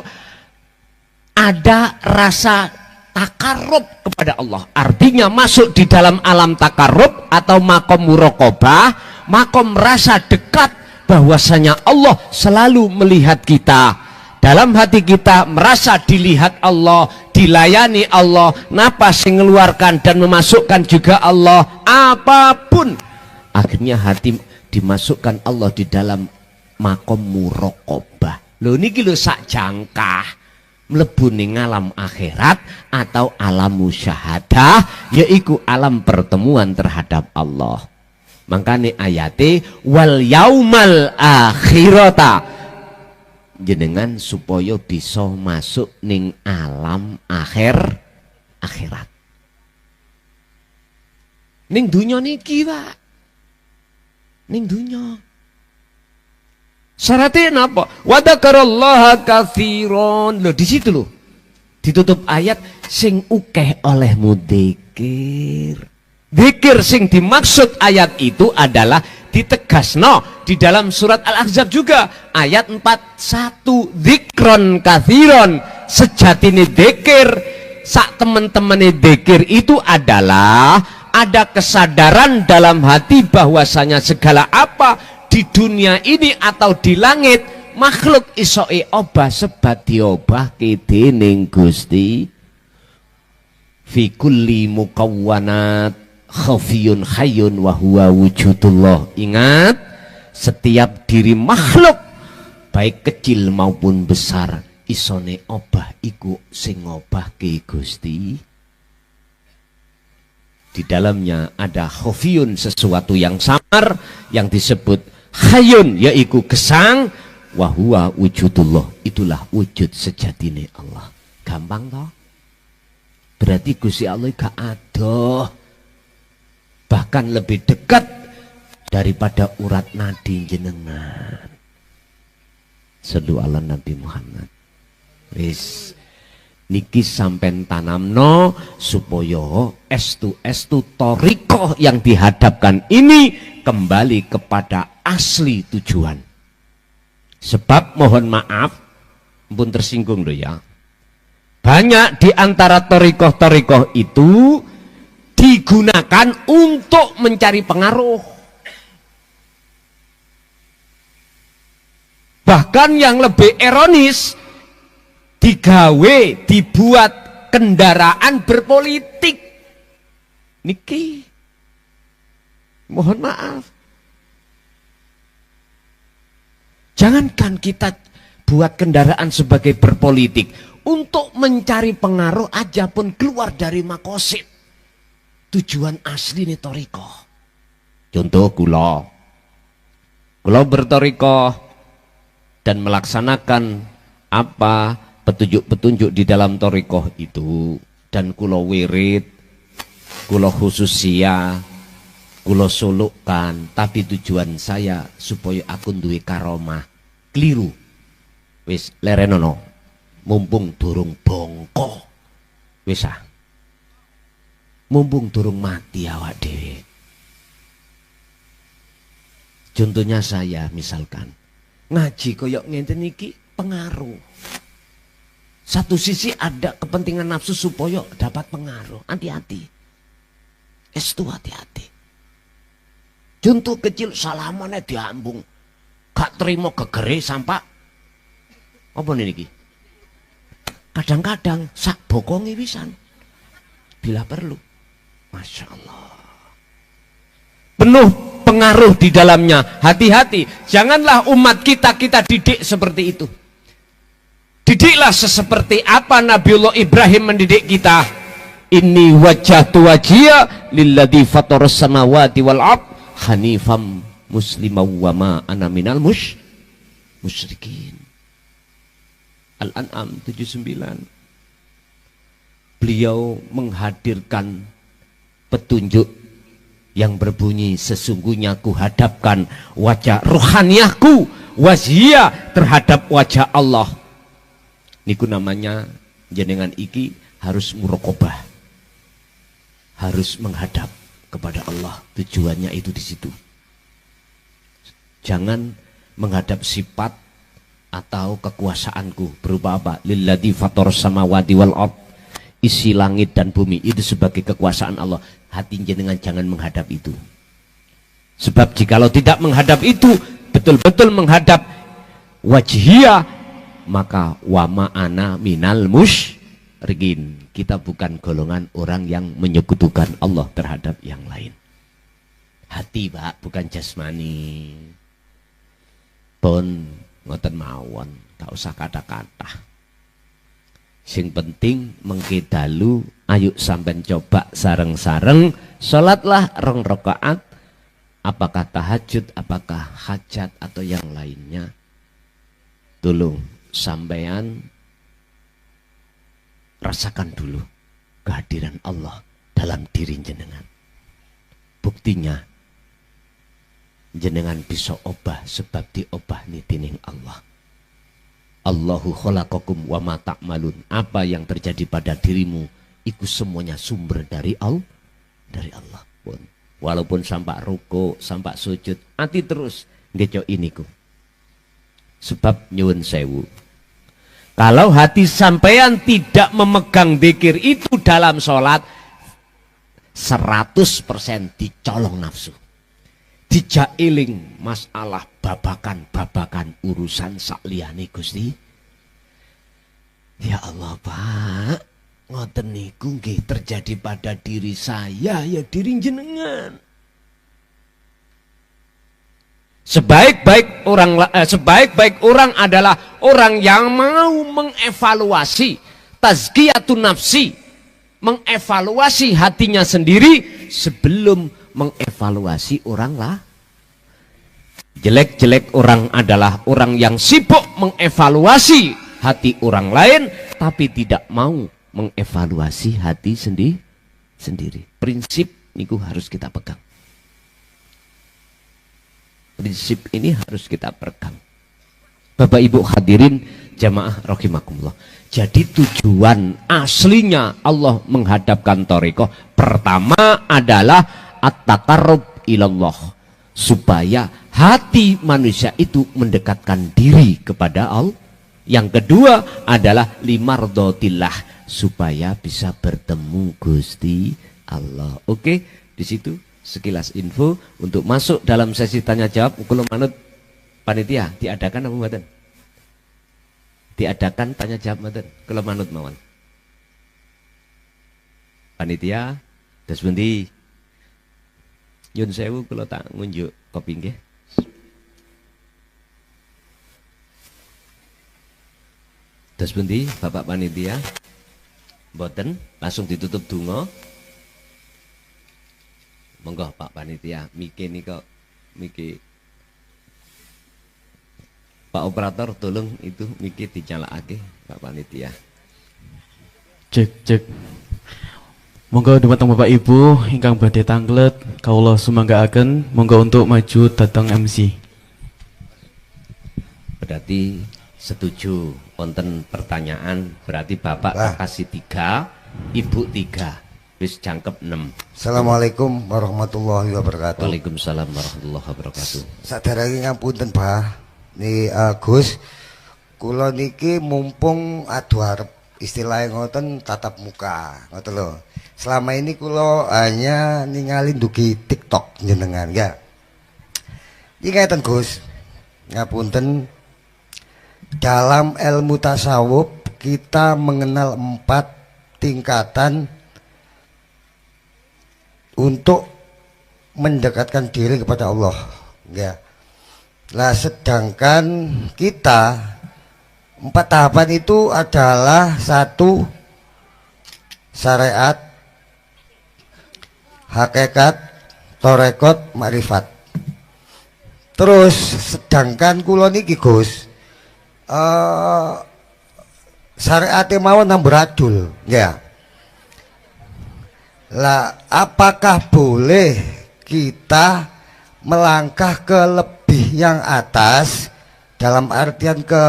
ada rasa takarub kepada Allah. Artinya masuk di dalam alam takarub atau makom muraqabah, makom rasa dekat bahwasanya Allah selalu melihat kita. Dalam hati kita merasa dilihat Allah, dilayani Allah, napas yang mengeluarkan dan memasukkan juga Allah, apapun. Akhirnya hati dimasukkan Allah di dalam makom muraqabah. Lho niki lho sak jangkah mlebu ning alam akhirat atau alam musyahadah, yaitu alam pertemuan terhadap Allah. Makanya ayate wal yaumal akhirata, jenengan supaya bisa masuk ning alam akhirat. Ning dunya niki, Pak. Ning dunya. Syaratnya napa? Wa dzakarallaha katsiran. Lho di situ lho. Ditutup ayat sing ukeh olehmu dzikir. Dzikir sing dimaksud ayat itu adalah ditegasno di dalam surat Al-Ahzab juga ayat 41 dzikron katsiron. Sejatine dzikir sak teman-temane dzikir itu adalah ada kesadaran dalam hati bahwasanya segala apa di dunia ini atau di langit makhluk isoe obah sebat diobah dening Gusti fi kulli mukawwanat khafiyun hayyun wa huwa wujudullah. Ingat, setiap diri makhluk baik kecil maupun besar isone obah iku sing obah ke Gusti. Di dalamnya ada khafiyun, sesuatu yang samar yang disebut hayyun, yaitu gesang, wa huwa wujudullah, itulah wujud sejatine Allah. Gampang toh? Berarti Gusti Allah gak adoh, bahkan lebih dekat daripada urat nadi jenengan. Sallu ala Nabi Muhammad. Wis niki sampen tanamno supaya estu torikoh yang dihadapkan ini kembali kepada asli tujuan. Sebab mohon maaf, pun tersinggung loh ya. Banyak di antara torikoh itu digunakan untuk mencari pengaruh. Bahkan yang lebih ironis, dibuat kendaraan berpolitik. Niki, mohon maaf. Jangankan kita buat kendaraan sebagai berpolitik, untuk mencari pengaruh aja pun keluar dari makosid. Tujuan asli nih torikoh. Contoh kula bertorikoh dan melaksanakan apa petunjuk-petunjuk di dalam torikoh itu, dan kula wirid, kula khususia, kula sulukkan, tapi tujuan saya supaya aku duwe karomah. Keliru. Wis lerenono, mumpung durung bongko, wis mumpung durung mati awak dhewe. Contohnya saya misalkan ngaji koyok ngenten iki pengaruh. Satu sisi ada kepentingan nafsu supaya dapat pengaruh. Hati-hati. Estu hati-hati. Contoh kecil salamannya diambung. Gak terima gegere sampai apa niki? Kadang-kadang sak bokongi pisan. Bila perlu. Masya Allah. Penuh pengaruh di dalamnya. Hati-hati. Janganlah umat kita didik seperti itu. Didiklah seperti apa Nabiullah Ibrahim mendidik kita. Inni wajjahtu wajhiya lilladzi fataras samawati wal ard hanifam musliman wa ma ana minal musyrikin. Al-An'am 79. Beliau menghadirkan petunjuk yang berbunyi, sesungguhnya ku hadapkan wajah rohaniyahku wajhiya terhadap wajah Allah. Niku namanya jenengan iki harus muraqabah, harus menghadap kepada Allah. Tujuannya itu di situ. Jangan menghadap sifat atau kekuasaanku berupa apa? Lilladzi fataras samawati wal ard, isi langit dan bumi itu sebagai kekuasaan Allah. Hati jenengan jangan menghadap itu. Sebab jikalau tidak menghadap itu, betul-betul menghadap wajhiyah, maka wa ma'ana minal musyrikin. Kita bukan golongan orang yang menyekutukan Allah terhadap yang lain. Hati Pak, bukan jasmani. Pun ngoten mawon, gak usah kata-kata. Sing penting mengke dalu, ayo sampean coba sareng-sareng salatlah 2 rakaat, apakah tahajud, apakah hajat atau yang lainnya. Tolong sampean rasakan dulu kehadiran Allah dalam diri jenengan. Buktinya jenengan bisa obah sebab diobah nitining Allah. Allahu khalaqakum wa ma ta'malun. Apa yang terjadi pada dirimu itu semuanya sumber dari Allah. Pun. Walaupun sampai ruko, sampai sujud, hati terus ngeco iniku. Sebab nyuwun sewu. Kalau hati sampean tidak memegang dzikir itu dalam sholat, 100% dicolong nafsu. Dijailing masalah babakan urusan sakliyane Gusti. Ya Allah Pak, ngoten niku nggih terjadi pada diri saya, ya diri jenengan. Sebaik-baik orang adalah orang yang mau mengevaluasi tazkiyatun nafsi, mengevaluasi hatinya sendiri sebelum mengevaluasi orang lah. Jelek-jelek orang adalah orang yang sibuk mengevaluasi hati orang lain tapi tidak mau mengevaluasi hati sendiri. Prinsip niku harus kita pegang. Prinsip ini harus kita pegang. Bapak Ibu hadirin jamaah rahimakumullah. Jadi tujuan aslinya Allah menghadapkan thariqah pertama adalah at-taqarrub ilallah, supaya hati manusia itu mendekatkan diri kepada Allah. Yang kedua adalah limardotillah, supaya bisa bertemu Gusti Allah. Oke, di situ sekilas info untuk masuk dalam sesi tanya jawab. Kula manut panitia diadakan apa mboten? Diadakan tanya jawab mboten? Kula manut mawon. Panitia dos pundi? Yun sewu kula tak ngunjuk kopi nggih. Dos pundi Bapak panitia? Mboten, langsung ditutup donga. Monggo Pak panitia, miki nika miki. Pak operator tolong itu miki dinyalakake Pak panitia. Cek. Monggo dumateng Bapak Ibu ingkang badhe tanglet kawula sumanggaaken monggo untuk maju datang MC. Berarti setuju wonten pertanyaan, berarti Bapak tak kasih 3, Ibu 3. Wis jangkep 6. Assalamualaikum warahmatullahi wabarakatuh. Waalaikumsalam warahmatullahi wabarakatuh. Sadarake ngapunten Pak. Ni Gus, kula niki mumpung adu arep istilahnya ngoten tatap muka, ngoten lho. Selama ini kula hanya ningali ndugi TikTok jenengan ya. Iki ngeten Gus. Ngapunten, dalam ilmu tasawuf kita mengenal 4 tingkatan untuk mendekatkan diri kepada Allah ya. Lah sedangkan kita 4 tahapan itu adalah 1 syariat, hakikat, torekot, makrifat. Terus sedangkan kula niki Gus syariate mawon amburadul ya. Lah apakah boleh kita melangkah ke lebih yang atas dalam artian ke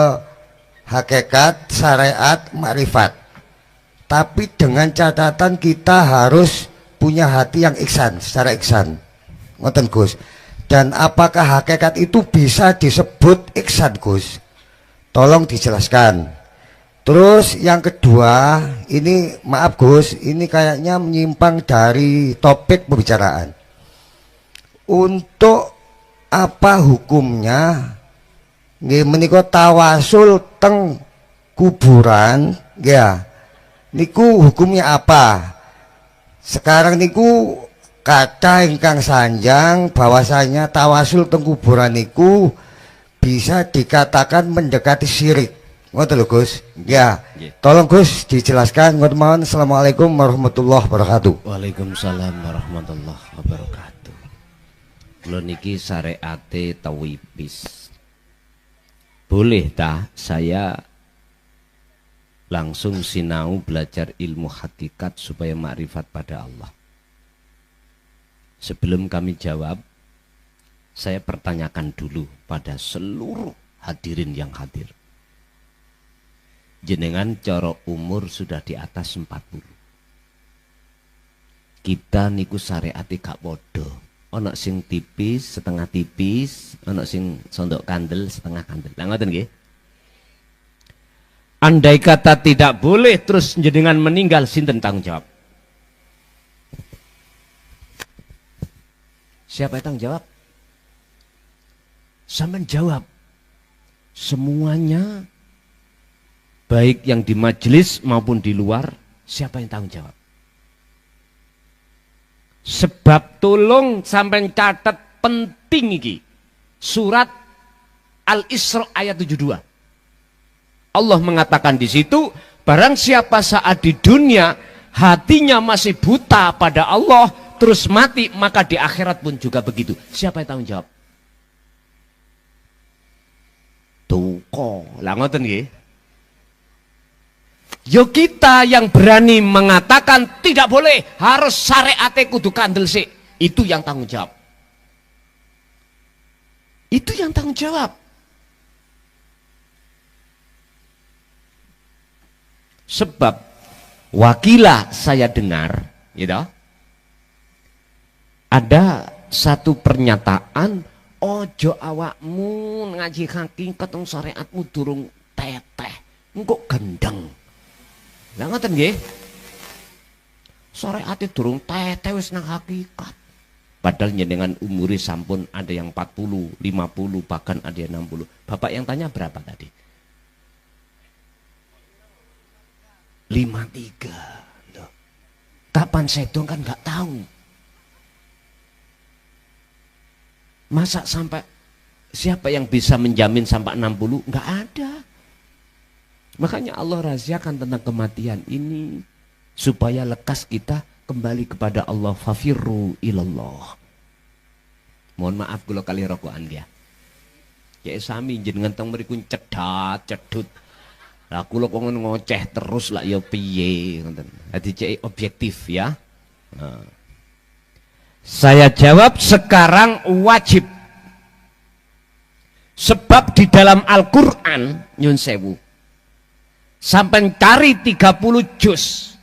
hakikat, syariat, makrifat, tapi dengan catatan kita harus punya hati yang ihsan, secara ihsan, ngoten Gus. Dan apakah hakikat itu bisa disebut ihsan Gus? Tolong dijelaskan. Terus yang kedua, ini maaf Gus, ini kayaknya menyimpang dari topik pembicaraan. Untuk apa hukumnya nggih menika tawasul teng kuburan ya? Niku hukumnya apa? Sekarang niku kata ingkang sanjang bahwasanya tawasul teng kuburan niku bisa dikatakan mendekati syirik. Ngoten lho Gus. Ya. Tolong Gus dijelaskan. Ngoten mawon. Assalamualaikum warahmatullahi wabarakatuh. Waalaikumsalam warahmatullahi wabarakatuh. Kula niki syariate tawibis. boleh tak saya langsung sinau belajar ilmu hakikat supaya makrifat pada Allah? Sebelum kami jawab, saya pertanyakan dulu pada seluruh hadirin yang hadir. Jenengan coro umur sudah di atas 40. Kita niku syariate gak podo. Ono sing tipis, setengah tipis, ono sing sondok kandel, setengah kandel. Lah ngoten nggih. Andai kata tidak boleh terus jenengan meninggal, sinten tanggung jawab? Siapa yang tanggung jawab? Sampeyan jawab. Semuanya, baik yang di majelis maupun di luar, siapa yang tanggung jawab? Sebab tolong sampai catat penting iki. Surat Al-Isra ayat 72. Allah mengatakan di situ, barang siapa saat di dunia hatinya masih buta pada Allah terus mati, maka di akhirat pun juga begitu. Siapa yang tanggung jawab? Tuko. Lah ngoten nggih. Yo kita yang berani mengatakan tidak boleh, harus syariate kudu kandel sik. Itu yang tanggung jawab. Itu yang tanggung jawab. Sebab wakilah saya dengar, gitu, ada satu pernyataan, ojo awakmu ngaji hakikat teng syariatmu durung teteh, engko gendeng. Lah ngoten nggih. Syariate durung teteh wis nang hakikat. Padahal jenengan umuri sampun ada yang 40, 50, bahkan ada yang 60. Bapak yang tanya berapa tadi? 53. Loh. Kapan sedong kan nggak tahu. Masa sampai siapa yang bisa menjamin sampai 60? Nggak ada. Makanya Allah rahasiakan tentang kematian ini supaya lekas kita kembali kepada Allah. Fafirru ilallah. Mohon maaf kalau kali rokokan dia. Ya sami jenengan teng mriku cedut. Lah kula kok ngoceh terus lah ya piye ngoten. Dadi cek objektif ya. Nah. Saya jawab sekarang wajib. Sebab di dalam Al-Qur'an nyun sewu sampai cari 30 juz.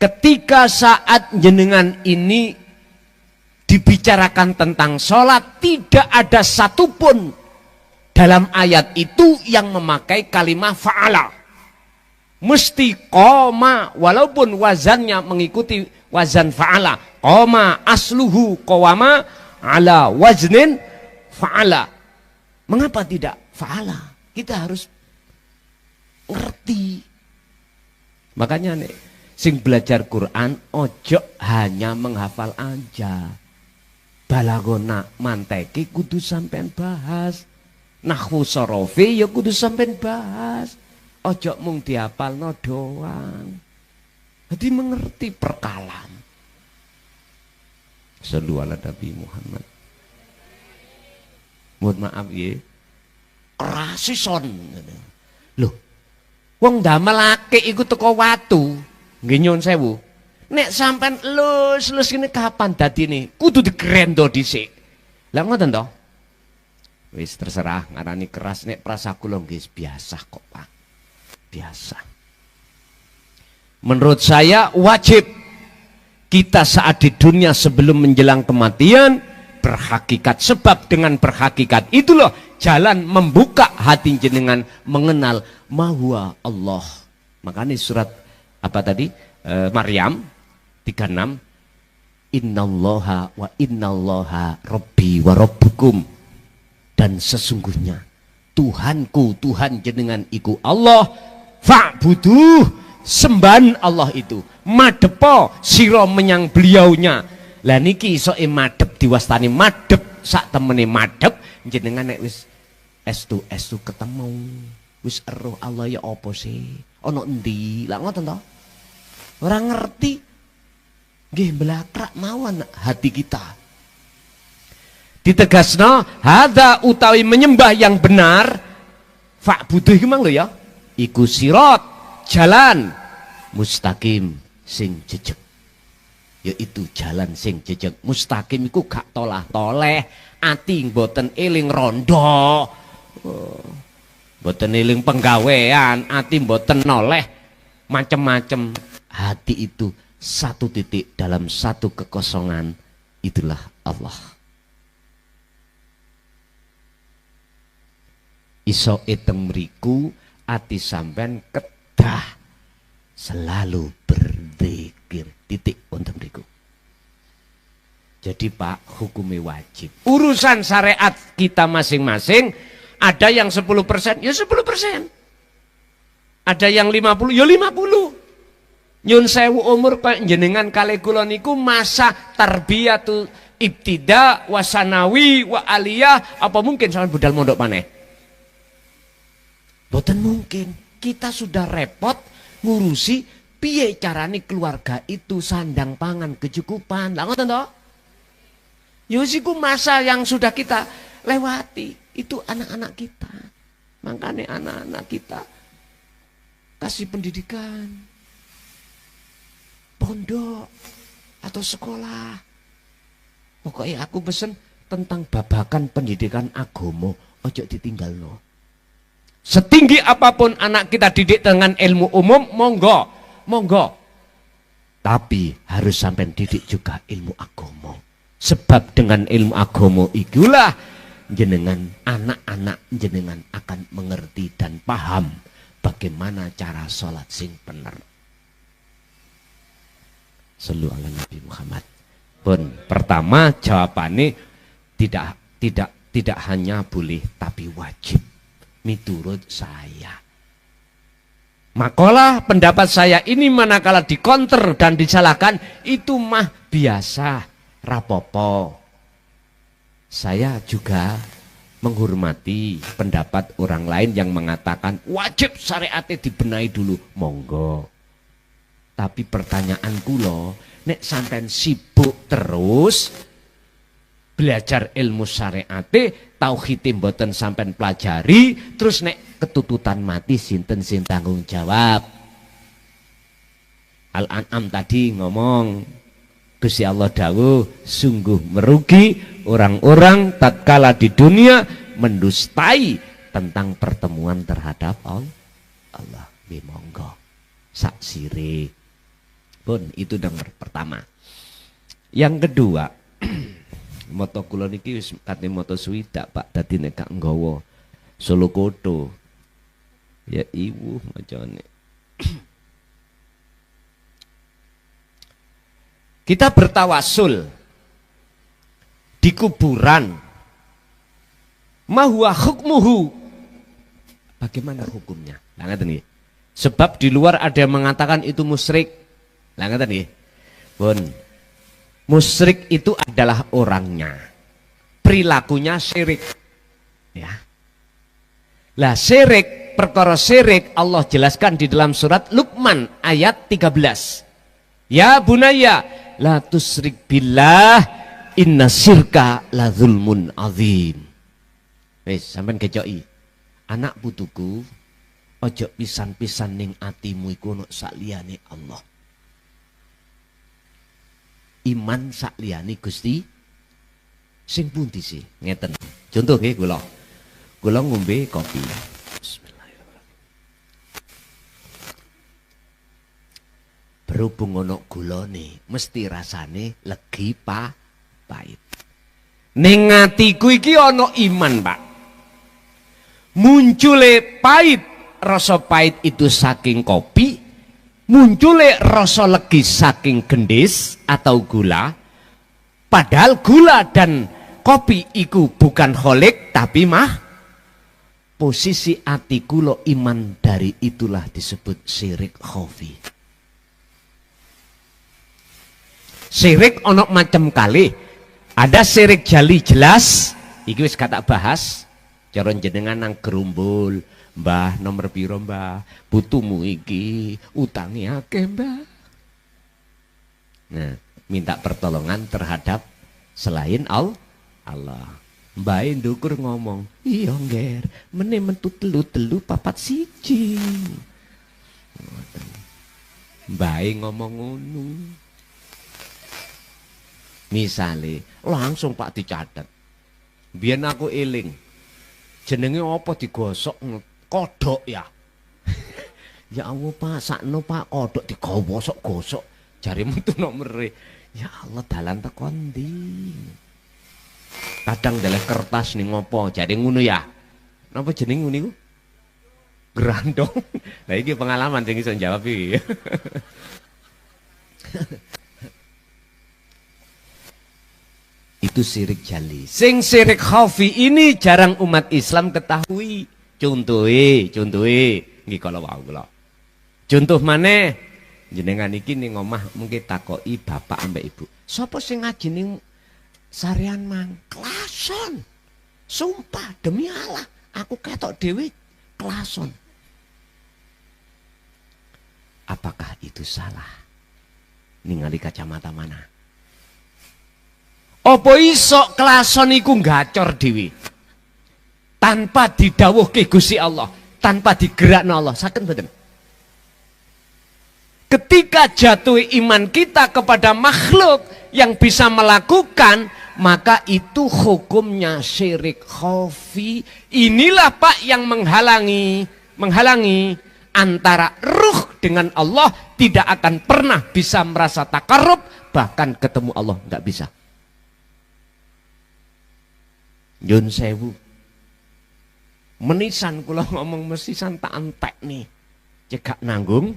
Ketika saat jenengan ini dibicarakan tentang sholat, tidak ada satupun dalam ayat itu yang memakai kalimat fa'ala. Mesti koma, walaupun wazannya mengikuti wazan fa'ala. Koma asluhu qawama ala waznin fa'ala. Mengapa tidak fa'ala? Kita harus ngerti. Makanya nih, sing belajar Quran ojo hanya menghafal aja. Balagona manteki kudu sampean bahas. Nahwu sorofi ya kudu sampean bahas. Ojo mung dihafalno doang. Jadi mengerti perkalam. Sallu ala Nabi Muhammad. Mohon maaf ya. Kerasison. Loh, wong damel akeh iku teko watu. Nggih nyun sewu. Nek sampean lus ngene kapan dadine? Kudu digrendo dhisik. Lah ngoten to? Wis terserah ngarani keras, nek prasaku lho nggih biasa kok, Pak. Biasa. Menurut saya wajib kita saat di dunia sebelum menjelang kematian berhakikat, sebab dengan berhakikat itu loh jalan membuka hati jenengan mengenal mahwa Allah. Makanya surat apa tadi? Maryam 36, innallaha wa innallaha rabbi wa rabbukum, dan sesungguhnya Tuhanku, Tuhan jenengan iku Allah, fa'buduh, sembahan Allah itu, madepo sira menyang beliaunya. Lah niki isoke madhep diwastani madhep, sak temene madhep jenengan nek wis estu ketemu, wis eruh Allah ya apa sih? Ana endi? Lah ngoten to? Ora ngerti. Nggih blakrak mawon hati kita. Ditegasno hadza utawi menyembah yang benar Fa'buduh iku mang lho ya. Iku sirat, jalan mustaqim sing jejeg. Yaitu jalan sing jejeg. Mustaqim iku gak tolah-toleh, ati mboten eling rondo. Mboten eling penggawean, ati mboten noleh macem-macem. Hati itu satu titik dalam satu kekosongan, itulah Allah. Iso eteng mriku ati sampean kedah selalu berzikir, titik wonten mriku. Jadi Pak, hukumnya wajib. Urusan syariat kita masing-masing, ada yang 10%, ya 10%. Ada yang 50, ya 50. Nyun sewu umur kaya jenengan kali kula niku masa tarbiyatu ibtida wasanawi wa aliyah, apa mungkin sampean budal mondok maneh? Boten mungkin. Kita sudah repot ngurusi piye carane keluarga itu sandang pangan kecukupan. Lah ngoten to? Ya iku masa yang sudah kita lewati. Itu anak-anak kita. Makanya anak-anak kita kasih pendidikan, pondok atau sekolah. Pokoknya aku pesen tentang babakan pendidikan agama, ojo ditinggalno. Setinggi apapun anak kita didik dengan ilmu umum, monggo, monggo. Tapi harus sampai didik juga ilmu agama. Sebab dengan ilmu agama itulah jenengan anak-anak jenengan akan mengerti dan paham bagaimana cara sholat sing bener. Shallu ala Nabi Muhammad. Pun pertama jawabannya tidak hanya boleh tapi wajib. Miturut saya. Makalah pendapat saya ini manakala dikonter dan disalahkan itu mah biasa, rapopo. Saya juga menghormati pendapat orang lain yang mengatakan wajib syariatnya dibenahi dulu, monggo. Tapi pertanyaanku loh, nek sampean sibuk terus belajar ilmu syariate, tauhid mboten sampean pelajari, terus nek ketututan mati sinten sing tanggung jawab. Al-An'am tadi ngomong, Gusti Allah dawuh, sungguh merugi orang-orang tatkala di dunia mendustai tentang pertemuan terhadap Allah. Monggo sak sire. Pun itu nomor pertama. Yang kedua, moto kula niki wis kate moto swidak Pak, dadi nek gak nggawa Solo Koto ya iwu macane. Kita bertawasul di kuburan. Mahwa hukmuhu. Bagaimana hukumnya? Lah ngaten nggih. Sebab di luar ada yang mengatakan itu musyrik. Lah ngaten nggih. Pun musyrik itu adalah orangnya, perilakunya syirik. Ya. Lah syirik, perkara syirik Allah jelaskan di dalam surat Luqman ayat 13. Ya bunaya, la tusyrik billah, inna syirka la zulmun azim. Wis sampean kecoki. Anak putuku, ojo pisan-pisan ning atimu iku ono sakliyane Allah. Iman sakliyane Gusti sing pundi sih ngeten. Contoh nggih kula ngombe kopi. Bismillahirrahmanirrahim. Berhubung ono gulane, mesti rasane legi pahit. Ning atiku iki ono iman, Pak. Muncule pahit, rasa pahit itu saking kopi. Muncule rasa legi saking gendis atau gula, padahal gula dan kopi iku bukan holik tapi mah posisi ati kula iman, dari itulah disebut syirik khafi. Syirik ono macam kali, ada syirik jali jelas, iki wis kata bahas, cara jenengan nang gerumbul. Mbah nomor piro mbah, butuhmu iki utangi akeh mbah. Nah, minta pertolongan terhadap selain Allah. Mbae ndukur ngomong, iya ngger, meneh metu telu papat siji. Mbae ngomong ngono. Misale langsung Pak dicatet. Biyen aku eling. Jenenge apa digosok kodhok ya. Ya Allah Pak, sakno Pak kodhok digosok-gosok. Jarimu tuno mere. Ya Allah dalan teko ndi? Kadang ndeleh kertas ning ngopo, jare ngono ya. Napa jeneng ngono iku? Grandong. Lah iki pengalaman sing iso jawab iki. Itu syirik jali. Sing syirik khafi ini jarang umat Islam ketahui. Contohe nggih kala wau kula. Contoh maneh jenengan iki ning omah mungkin takoki bapak ambek ibu. Sapa sing ngaji ning Sarean mang? Klason. Sumpah demi Allah, aku ketok dhewe klason. Apakah itu salah? Ningali kacamata mana? Apa iso klason iku gacor dhewe? Tanpa didhawuhke Gusti Allah, tanpa digerakno Allah, saken mboten? Ketika jatuh iman kita kepada makhluk yang bisa melakukan, maka itu hukumnya syirik khafi. Inilah Pak yang menghalangi antara ruh dengan Allah, tidak akan pernah bisa merasa takarub, bahkan ketemu Allah nggak bisa. Nyun sewu. Menisan kula ngomong mesisan tak entek nih. Cekak nanggung.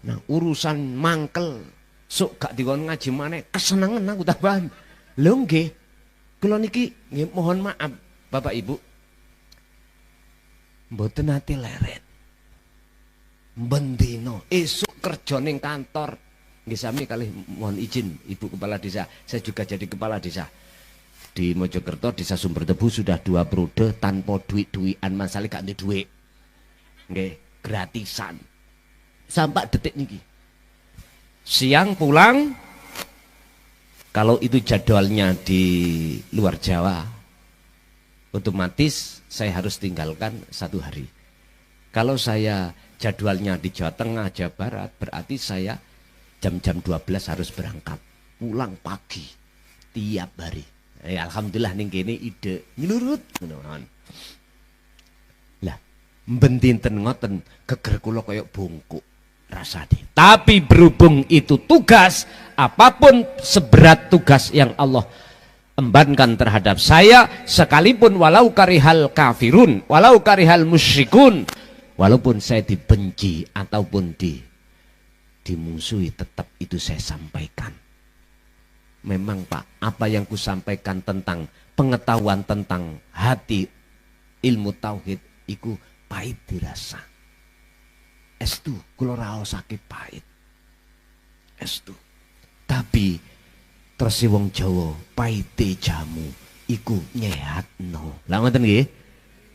Nah urusan mangkel sok gak dikon ngaji maneh kesenangan aku tambahan. Lho nggih. Kula niki nggih mohon maaf Bapak Ibu. Mboten nate leret. Bendino esuk kerja ning kantor. Nggih sami kalih mohon izin Ibu Kepala Desa. Saya juga jadi kepala desa. Di Mojokerto Desa Sumbertebu sudah 2 periode tanpa duit-duitan, masalah gak ada duit. Nggih, gratisan. Sampai detik niki. Siang pulang, kalau itu jadwalnya di luar Jawa, otomatis saya harus tinggalkan 1 hari. Kalau saya jadwalnya di Jawa Tengah, Jawa Barat, berarti saya jam-jam 12 harus berangkat. Pulang pagi tiap hari. Alhamdulillah ning kene ide nyelurut ngono. Lah, mbentinten ngoten geger kula kaya bungkuk rasane. Tapi berhubung itu tugas, apapun seberat tugas yang Allah embankan terhadap saya, sekalipun walau karihal kafirun, walau karihal musyrikun, walaupun saya dibenci ataupun dimusuhi, tetap itu saya sampaikan. Memang Pak, apa yang kusampaikan tentang pengetahuan tentang hati ilmu tauhid iku pahit dirasa. Estu kula raosake pahit. Estu. Tapi terus wong Jawa pahite jamu iku nyehatno. Lah ngoten nggih?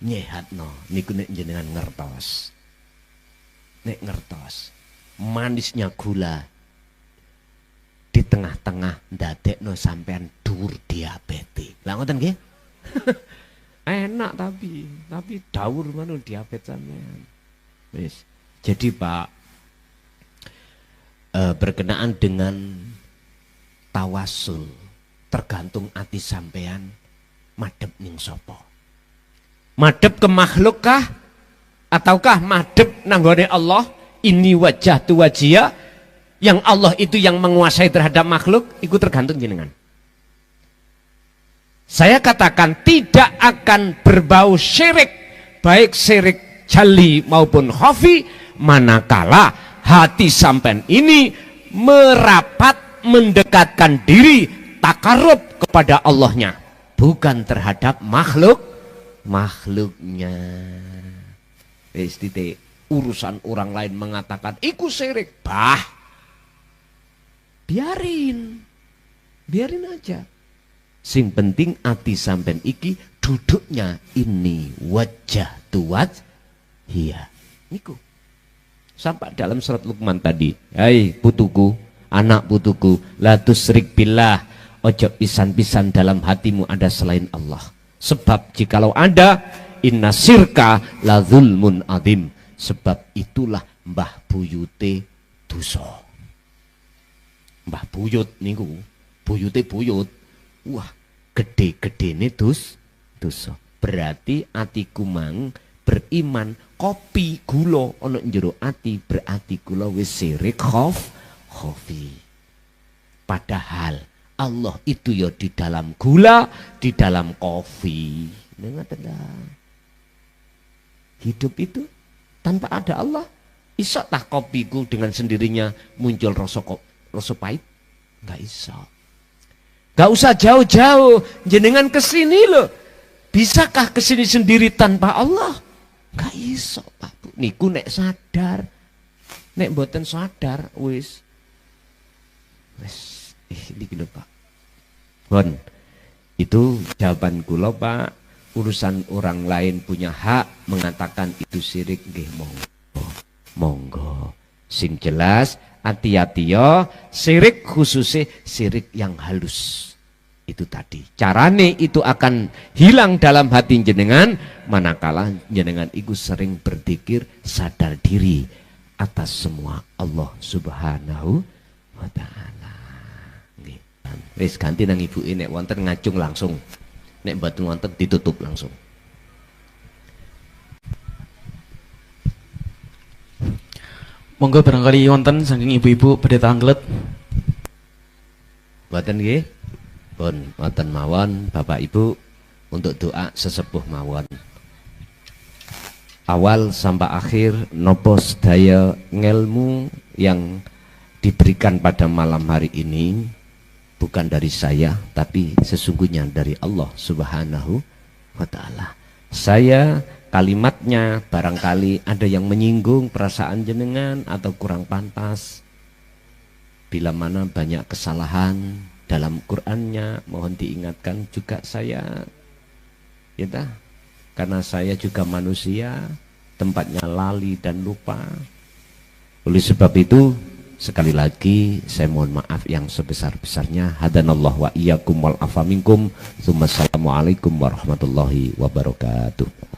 Nyehatno niku nek jenengan ngertos. Nek ngertos manisnya gula di tengah-tengah ndadekno sampean dhuwur diabetes. Lah ngoten nggih? Enak tapi dhuwur manut diabetes sampean. Wis. Jadi Pak, berkenaan dengan tawasul tergantung ati sampean madhep ning sapa. Madhep ke makhluk kah ataukah madhep nanggone Allah? Ini wajah tu wajia yang Allah itu yang menguasai terhadap makhluk, itu tergantung jenengan. Saya katakan tidak akan berbau syirik, baik syirik jali maupun khafi, manakala hati sampean ini merapat mendekatkan diri takarub kepada Allahnya, bukan terhadap makhluknya. Wis titik. Urusan orang lain mengatakan iku syirik, biarin aja. Sing penting ati sampean iki duduknya ini wajah tuwat hiya niku. Sampai dalam surat Luqman tadi, hai putuku, anak putuku, la tusyrik billah, ojo pisan-pisan dalam hatimu ada selain Allah. Sebab jikalau ada, inna sirka la zulmun adim. Sebab itulah mbah buyute dosa. Mbah buyut niku, buyute buyut. Wah, gede-gedene dosa. Berarti atiku mang beriman, kopi gula ana njero ati, berarti gula wis sirik khofi. Padahal Allah itu ya di dalam gula, di dalam kopi. Hidup itu tanpa ada Allah, iso tah kopiku dengan sendirinya muncul rasa pahit? Nggak iso. Nggak usah jauh-jauh, jenengan kesini loh. Bisakah kesini sendiri tanpa Allah? Nggak iso, Pak Bu. Niku nek sadar, nek mboten sadar, wis ini gitu Pak. Bon, itu jawaban kula Pak. Urusan orang lain punya hak mengatakan itu syirik, nggih monggo. Sing jelas hati-hati ya, syirik khususnya syirik yang halus. Itu tadi. Carane itu akan hilang dalam hati jenengan manakala jenengan itu sering berzikir sadar diri atas semua Allah Subhanahu wa taala. Nggih. Wis ganti nang ibuke nek wonten ngacung langsung. Nek mboten wonten ditutup langsung. Monggo barangkali wonten saking ibu-ibu badhe tanglet. Mboten nggih? Pun wonten mawon Bapak Ibu untuk doa sesepuh mawon. Awal sampai akhir nopo sedaya ngelmu yang diberikan pada malam hari ini bukan dari saya, tapi sesungguhnya dari Allah Subhanahu wa taala. Saya kalimatnya barangkali ada yang menyinggung perasaan jenengan atau kurang pantas. Bila mana banyak kesalahan dalam Qur'annya, mohon diingatkan juga saya. Ya, karena saya juga manusia, tempatnya lali dan lupa. Oleh sebab itu, sekali lagi saya mohon maaf yang sebesar-besarnya. Hadanallahu wa iyyakum wal afa minkum. Assalamualaikum warahmatullahi wabarakatuh.